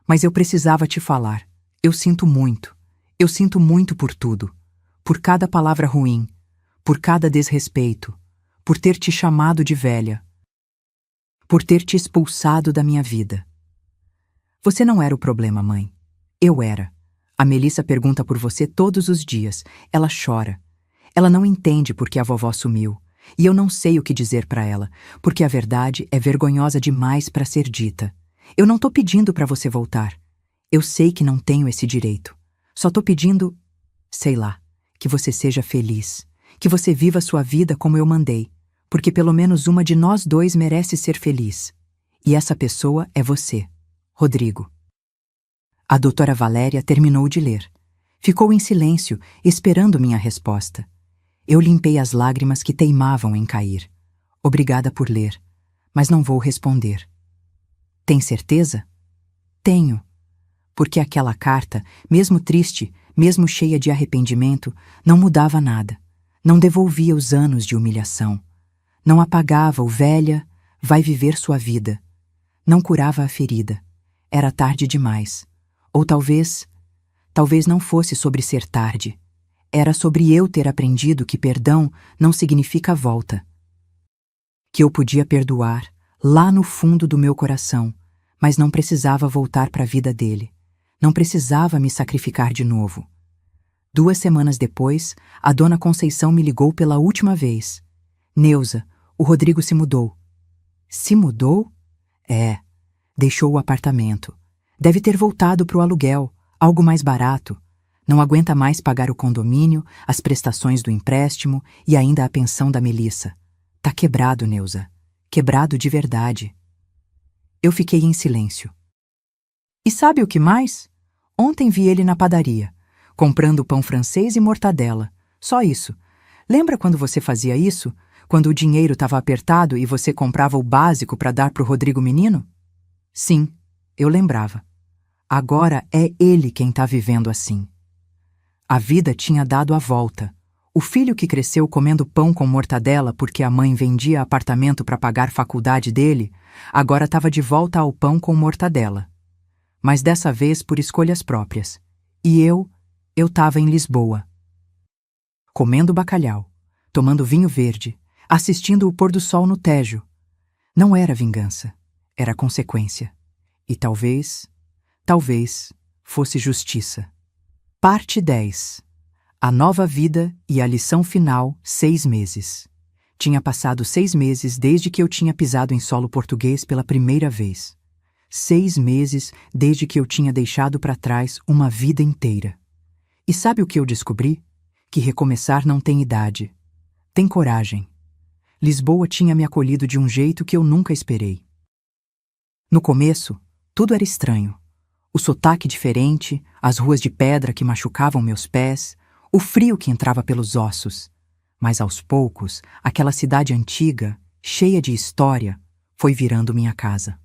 Mas eu precisava te falar. Eu sinto muito. Eu sinto muito por tudo. Por cada palavra ruim. Por cada desrespeito. Por ter te chamado de velha. Por ter te expulsado da minha vida. Você não era o problema, mãe. Eu era. A Melissa pergunta por você todos os dias. Ela chora. Ela não entende porque a vovó sumiu. E eu não sei o que dizer para ela, porque a verdade é vergonhosa demais para ser dita. Eu não tô pedindo para você voltar. Eu sei que não tenho esse direito. Só tô pedindo, sei lá, que você seja feliz. Que você viva sua vida como eu mandei. Porque pelo menos uma de nós dois merece ser feliz. E essa pessoa é você. Rodrigo. A doutora Valéria terminou de ler. Ficou em silêncio, esperando minha resposta. Eu limpei as lágrimas que teimavam em cair. Obrigada por ler, mas não vou responder. Tem certeza? Tenho. Porque aquela carta, mesmo triste, mesmo cheia de arrependimento, não mudava nada. Não devolvia os anos de humilhação. Não apagava o velha, vai viver sua vida. Não curava a ferida. Era tarde demais. Ou talvez não fosse sobre ser tarde. Era sobre eu ter aprendido que perdão não significa volta. Que eu podia perdoar, lá no fundo do meu coração, mas não precisava voltar para a vida dele. Não precisava me sacrificar de novo. 2 semanas depois, a dona Conceição me ligou pela última vez. Neuza, o Rodrigo se mudou. Se mudou? É. Deixou o apartamento. Deve ter voltado para o aluguel, algo mais barato. Não aguenta mais pagar o condomínio, as prestações do empréstimo e ainda a pensão da Melissa. Tá quebrado, Neuza. Quebrado de verdade. Eu fiquei em silêncio. E sabe o que mais? Ontem vi ele na padaria, comprando pão francês e mortadela. Só isso. Lembra quando você fazia isso? Quando o dinheiro estava apertado e você comprava o básico para dar pro Rodrigo menino? Sim, eu lembrava. Agora é ele quem está vivendo assim. A vida tinha dado a volta. O filho que cresceu comendo pão com mortadela porque a mãe vendia apartamento para pagar faculdade dele, agora estava de volta ao pão com mortadela. Mas dessa vez por escolhas próprias. E eu estava em Lisboa. Comendo bacalhau, tomando vinho verde, assistindo o pôr do sol no Tejo. Não era vingança, era consequência. E talvez fosse justiça. Parte 10. A nova vida e a lição final, 6 meses. Tinha passado 6 meses desde que eu tinha pisado em solo português pela primeira vez. 6 meses desde que eu tinha deixado para trás uma vida inteira. E sabe o que eu descobri? Que recomeçar não tem idade. Tem coragem. Lisboa tinha me acolhido de um jeito que eu nunca esperei. No começo, tudo era estranho. O sotaque diferente, as ruas de pedra que machucavam meus pés, o frio que entrava pelos ossos. Mas aos poucos, aquela cidade antiga, cheia de história, foi virando minha casa.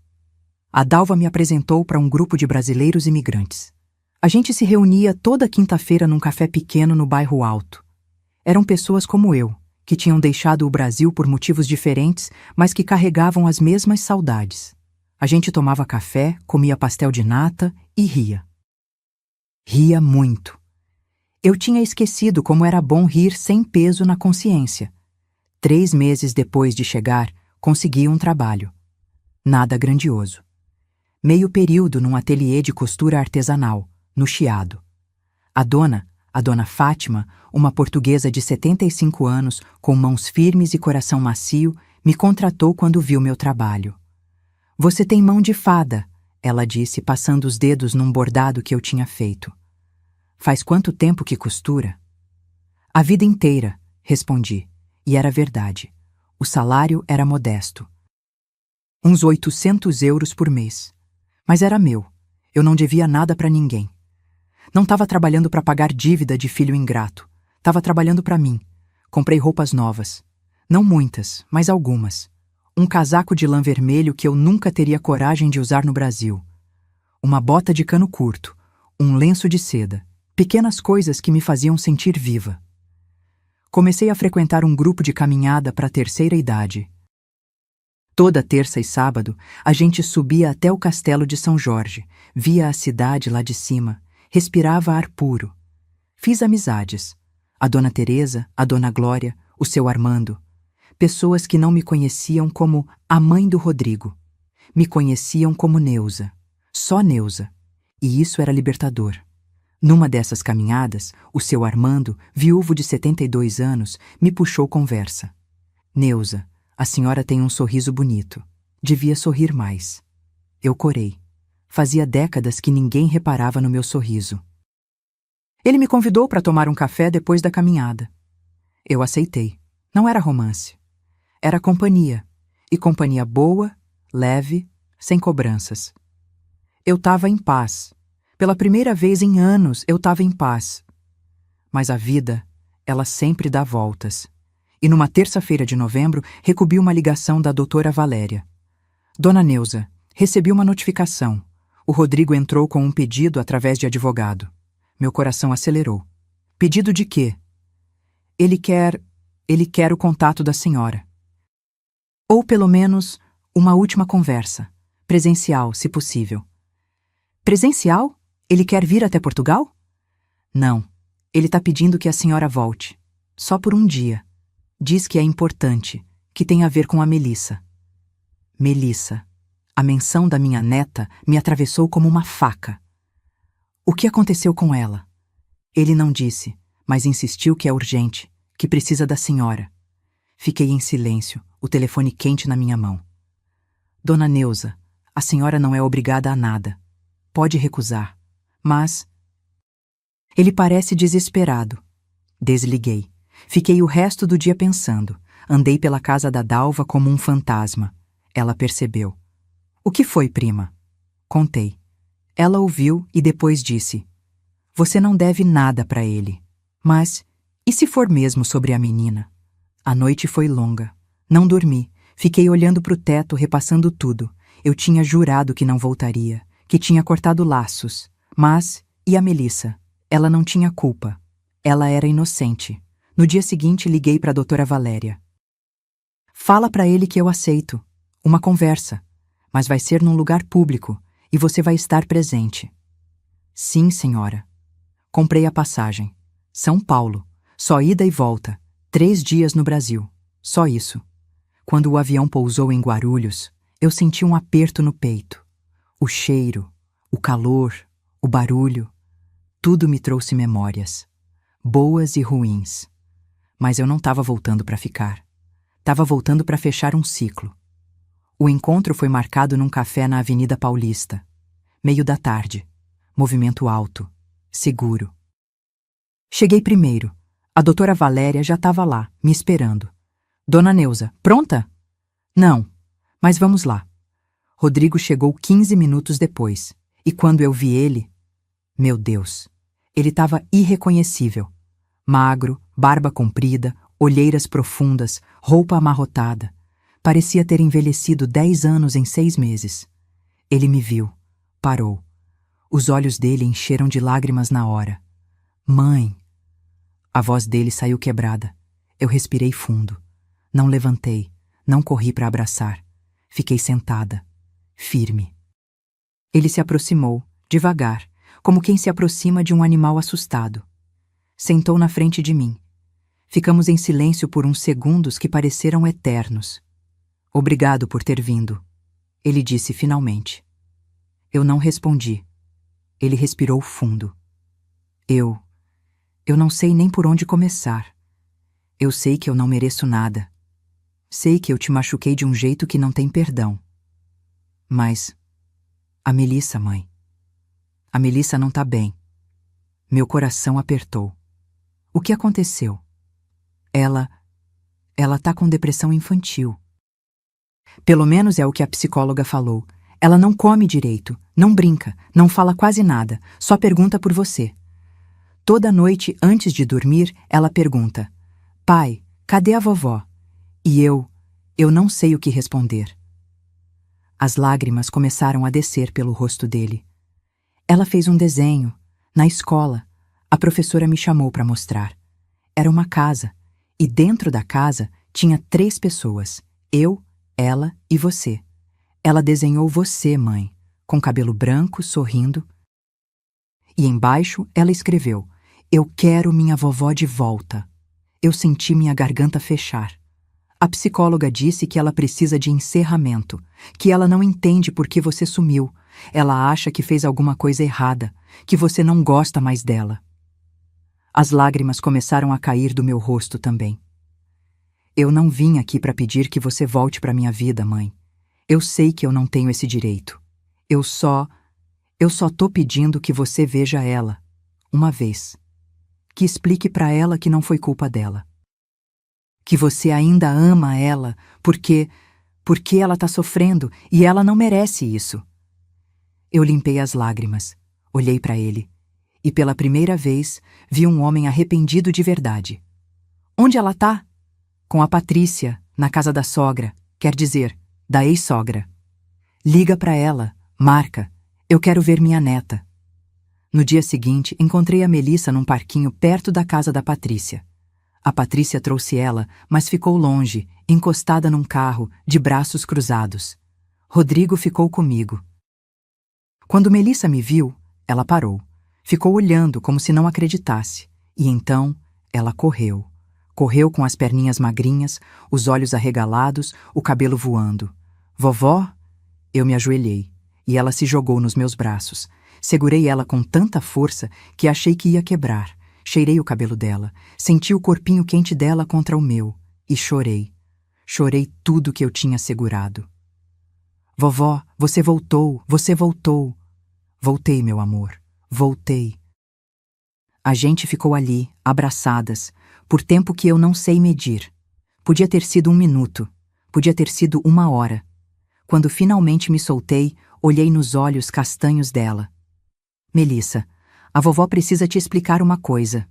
A Dalva me apresentou para um grupo de brasileiros imigrantes. A gente se reunia toda quinta-feira num café pequeno no bairro Alto. Eram pessoas como eu, que tinham deixado o Brasil por motivos diferentes, mas que carregavam as mesmas saudades. A gente tomava café, comia pastel de nata e ria. Ria muito. Eu tinha esquecido como era bom rir sem peso na consciência. 3 meses depois de chegar, consegui um trabalho. Nada grandioso. Meio período num ateliê de costura artesanal, no Chiado. A dona Fátima, uma portuguesa de 75 anos, com mãos firmes e coração macio, me contratou quando viu meu trabalho. "Você tem mão de fada", ela disse, passando os dedos num bordado que eu tinha feito. "Faz quanto tempo que costura?" "A vida inteira", respondi, e era verdade. O salário era modesto. Uns 800 euros por mês. Mas era meu. Eu não devia nada para ninguém. Não estava trabalhando para pagar dívida de filho ingrato. Estava trabalhando para mim. Comprei roupas novas. Não muitas, mas algumas. Um casaco de lã vermelho que eu nunca teria coragem de usar no Brasil. Uma bota de cano curto. Um lenço de seda. Pequenas coisas que me faziam sentir viva. Comecei a frequentar um grupo de caminhada para a terceira idade. Toda terça e sábado, a gente subia até o castelo de São Jorge, via a cidade lá de cima, respirava ar puro. Fiz amizades. A dona Teresa, a dona Glória, o seu Armando. Pessoas que não me conheciam como a mãe do Rodrigo. Me conheciam como Neuza. Só Neuza. E isso era libertador. Numa dessas caminhadas, o seu Armando, viúvo de 72 anos, me puxou conversa. "Neuza, a senhora tem um sorriso bonito. Devia sorrir mais." Eu corei. Fazia décadas que ninguém reparava no meu sorriso. Ele me convidou para tomar um café depois da caminhada. Eu aceitei. Não era romance. Era companhia. E companhia boa, leve, sem cobranças. Eu estava em paz. Pela primeira vez em anos, eu estava em paz. Mas a vida, ela sempre dá voltas. E numa terça-feira de novembro, recebi uma ligação da doutora Valéria. "Dona Neuza, recebi uma notificação. O Rodrigo entrou com um pedido através de advogado." Meu coração acelerou. "Pedido de quê?" Ele quer o contato da senhora. Ou pelo menos uma última conversa. Presencial, se possível." "Presencial? Ele quer vir até Portugal?" "Não. Ele está pedindo que a senhora volte. Só por um dia. Diz que é importante, que tem a ver com a Melissa." Melissa. A menção da minha neta me atravessou como uma faca. O que aconteceu com ela? Ele não disse, mas insistiu que é urgente, que precisa da senhora. Fiquei em silêncio, o telefone quente na minha mão. "Dona Neuza, a senhora não é obrigada a nada. Pode recusar. Mas..." Ele parece desesperado. Desliguei. Fiquei o resto do dia pensando. Andei pela casa da Dalva como um fantasma. Ela percebeu. "O que foi, prima?" Contei. Ela ouviu e depois disse: "Você não deve nada para ele. Mas, e se for mesmo sobre a menina?" A noite foi longa. Não dormi. Fiquei olhando para o teto, repassando tudo. Eu tinha jurado que não voltaria, que tinha cortado laços. Mas, e a Melissa? Ela não tinha culpa. Ela era inocente. No dia seguinte, liguei para a doutora Valéria. "Fala para ele que eu aceito. Uma conversa. Mas vai ser num lugar público e você vai estar presente." "Sim, senhora." Comprei a passagem. São Paulo. Só ida e volta. 3 dias no Brasil. Só isso. Quando o avião pousou em Guarulhos, eu senti um aperto no peito. O cheiro, o calor, o barulho. Tudo me trouxe memórias. Boas e ruins. Mas eu não estava voltando para ficar. Estava voltando para fechar um ciclo. O encontro foi marcado num café na Avenida Paulista. Meio da tarde. Movimento alto. Seguro. Cheguei primeiro. A doutora Valéria já estava lá, me esperando. Dona Neuza, pronta? Não, mas vamos lá. Rodrigo chegou 15 minutos depois, e quando eu vi ele... Meu Deus, ele estava irreconhecível. Magro, barba comprida, olheiras profundas, roupa amarrotada. Parecia ter envelhecido 10 anos em 6 meses. Ele me viu, parou. Os olhos dele encheram de lágrimas na hora. Mãe! A voz dele saiu quebrada. Eu respirei fundo. Não levantei, não corri para abraçar. Fiquei sentada, firme. Ele se aproximou, devagar, como quem se aproxima de um animal assustado. Sentou na frente de mim. Ficamos em silêncio por uns segundos que pareceram eternos. Obrigado por ter vindo, ele disse finalmente. Eu não respondi. Ele respirou fundo. Eu não sei nem por onde começar. Eu sei que eu não mereço nada. Sei que eu te machuquei de um jeito que não tem perdão. Mas... a Melissa, mãe. A Melissa não tá bem. Meu coração apertou. O que aconteceu? Ela tá com depressão infantil. Pelo menos é o que a psicóloga falou. Ela não come direito, não brinca, não fala quase nada, só pergunta por você. Toda noite, antes de dormir, ela pergunta: pai, cadê a vovó? E eu não sei o que responder. As lágrimas começaram a descer pelo rosto dele. Ela fez um desenho. Na escola, a professora me chamou para mostrar. Era uma casa, e dentro da casa tinha 3 pessoas, eu, ela e você. Ela desenhou você, mãe, com cabelo branco, sorrindo. E embaixo ela escreveu: eu quero minha vovó de volta. Eu senti minha garganta fechar. A psicóloga disse que ela precisa de encerramento, que ela não entende por que você sumiu. Ela acha que fez alguma coisa errada, que você não gosta mais dela. As lágrimas começaram a cair do meu rosto também. Eu não vim aqui para pedir que você volte para minha vida, mãe. Eu sei que eu não tenho esse direito. Eu só tô pedindo que você veja ela, uma vez. Que explique para ela que não foi culpa dela. Que você ainda ama ela porque ela tá sofrendo e ela não merece isso. Eu limpei as lágrimas, olhei para ele e pela primeira vez vi um homem arrependido de verdade. Onde ela tá? Com a Patrícia, na casa da sogra, quer dizer, da ex-sogra. Liga para ela, marca, eu quero ver minha neta. No dia seguinte, encontrei a Melissa num parquinho perto da casa da Patrícia. A Patrícia trouxe ela, mas ficou longe, encostada num carro, de braços cruzados. Rodrigo ficou comigo. Quando Melissa me viu, ela parou. Ficou olhando como se não acreditasse. E então, ela correu. Correu com as perninhas magrinhas, os olhos arregalados, o cabelo voando. Vovó? Eu me ajoelhei, e ela se jogou nos meus braços. Segurei ela com tanta força que achei que ia quebrar. Cheirei o cabelo dela, senti o corpinho quente dela contra o meu, e chorei. Chorei tudo que eu tinha segurado. Vovó, você voltou, você voltou. Voltei, meu amor, voltei. A gente ficou ali, abraçadas, por tempo que eu não sei medir. Podia ter sido 1 minuto, podia ter sido 1 hora. Quando finalmente me soltei, olhei nos olhos castanhos dela. Melissa, a vovó precisa te explicar uma coisa.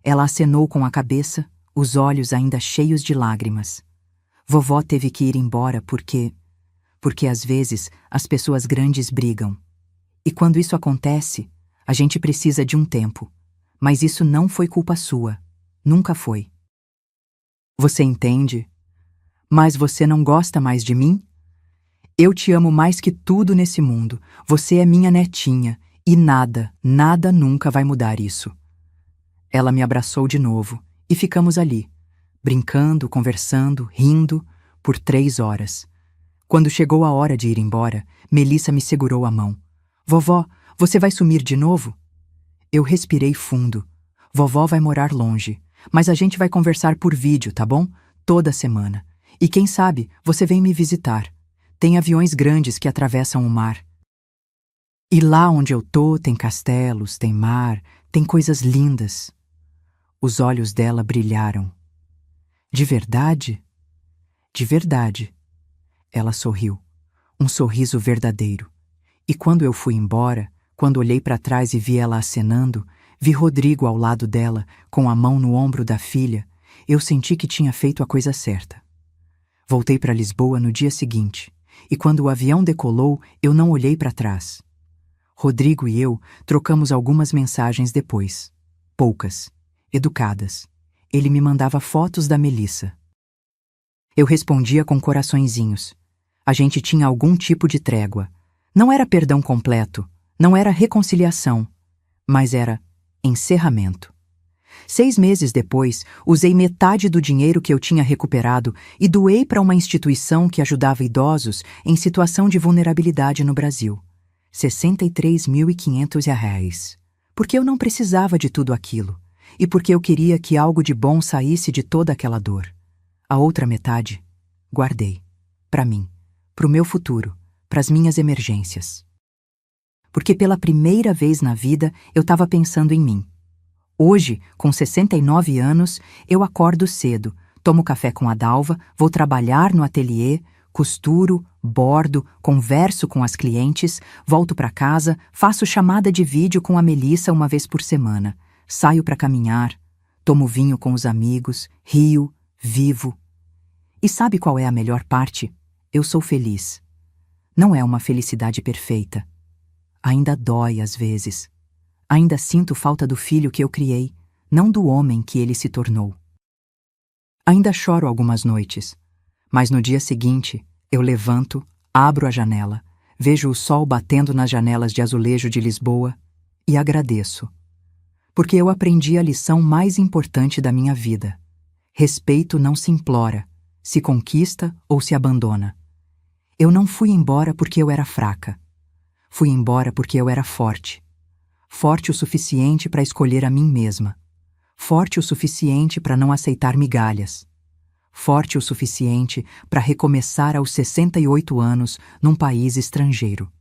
Ela acenou com a cabeça, os olhos ainda cheios de lágrimas. Vovó teve que ir embora porque às vezes as pessoas grandes brigam. E quando isso acontece, a gente precisa de um tempo. Mas isso não foi culpa sua. Nunca foi. Você entende? Mas você não gosta mais de mim? Eu te amo mais que tudo nesse mundo. Você é minha netinha. E nada, nada nunca vai mudar isso. Ela me abraçou de novo e ficamos ali, brincando, conversando, rindo, por 3 horas. Quando chegou a hora de ir embora, Melissa me segurou a mão. Vovó, você vai sumir de novo? Eu respirei fundo. Vovó vai morar longe, mas a gente vai conversar por vídeo, tá bom? Toda semana. E quem sabe, você vem me visitar. tem aviões grandes que atravessam o mar. E lá onde eu tô tem castelos, tem mar, tem coisas lindas. Os olhos dela brilharam. De verdade? De verdade. Ela sorriu. Um sorriso verdadeiro. E quando eu fui embora, quando olhei para trás e vi ela acenando, vi Rodrigo ao lado dela, com a mão no ombro da filha, eu senti que tinha feito a coisa certa. Voltei para Lisboa no dia seguinte, e quando o avião decolou, eu não olhei para trás. Rodrigo e eu trocamos algumas mensagens depois. Poucas, educadas. Ele me mandava fotos da Melissa. Eu respondia com coraçõezinhos. A gente tinha algum tipo de trégua. Não era perdão completo, não era reconciliação, mas era encerramento. 6 meses depois, usei metade do dinheiro que eu tinha recuperado e doei para uma instituição que ajudava idosos em situação de vulnerabilidade no Brasil. R$ 63.500. Porque eu não precisava de tudo aquilo, e porque eu queria que algo de bom saísse de toda aquela dor. A outra metade, guardei. Para mim, para o meu futuro, para as minhas emergências. Porque pela primeira vez na vida eu estava pensando em mim. Hoje, com 69 anos, eu acordo cedo, tomo café com a Dalva, vou trabalhar no ateliê, costuro, bordo, converso com as clientes, volto para casa, faço chamada de vídeo com a Melissa uma vez por semana, saio para caminhar, tomo vinho com os amigos, rio, vivo. E sabe qual é a melhor parte? Eu sou feliz. Não é uma felicidade perfeita. Ainda dói às vezes. Ainda sinto falta do filho que eu criei, não do homem que ele se tornou. Ainda choro algumas noites, mas no dia seguinte eu levanto, abro a janela, vejo o sol batendo nas janelas de azulejo de Lisboa e agradeço. Porque eu aprendi a lição mais importante da minha vida. Respeito não se implora, se conquista ou se abandona. Eu não fui embora porque eu era fraca. Fui embora porque eu era forte. Forte o suficiente para escolher a mim mesma. Forte o suficiente para não aceitar migalhas. Forte o suficiente para recomeçar aos 68 anos num país estrangeiro.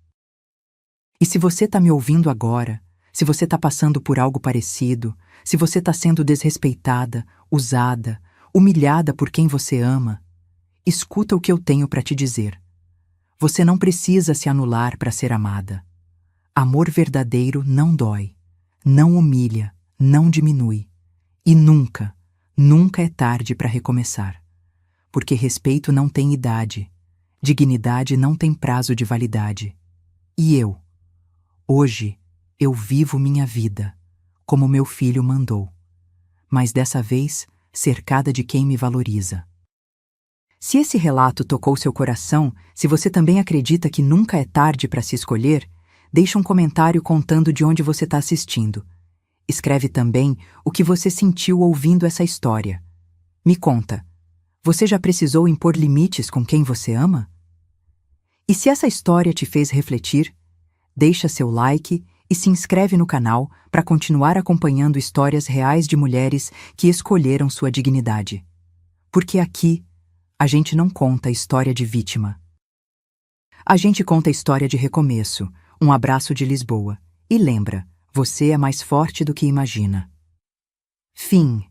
E se você está me ouvindo agora, se você está passando por algo parecido, se você está sendo desrespeitada, usada, humilhada por quem você ama, escuta o que eu tenho para te dizer. Você não precisa se anular para ser amada. Amor verdadeiro não dói, não humilha, não diminui. E nunca, nunca é tarde para recomeçar. Porque respeito não tem idade, dignidade não tem prazo de validade. E eu, hoje, eu vivo minha vida, como meu filho mandou. Mas dessa vez, cercada de quem me valoriza. Se esse relato tocou seu coração, se você também acredita que nunca é tarde para se escolher, deixa um comentário contando de onde você está assistindo. Escreve também o que você sentiu ouvindo essa história. Me conta, você já precisou impor limites com quem você ama? E se essa história te fez refletir, deixa seu like e se inscreve no canal para continuar acompanhando histórias reais de mulheres que escolheram sua dignidade. Porque aqui, a gente não conta a história de vítima. A gente conta a história de recomeço, um abraço de Lisboa. E lembra, você é mais forte do que imagina. Fim.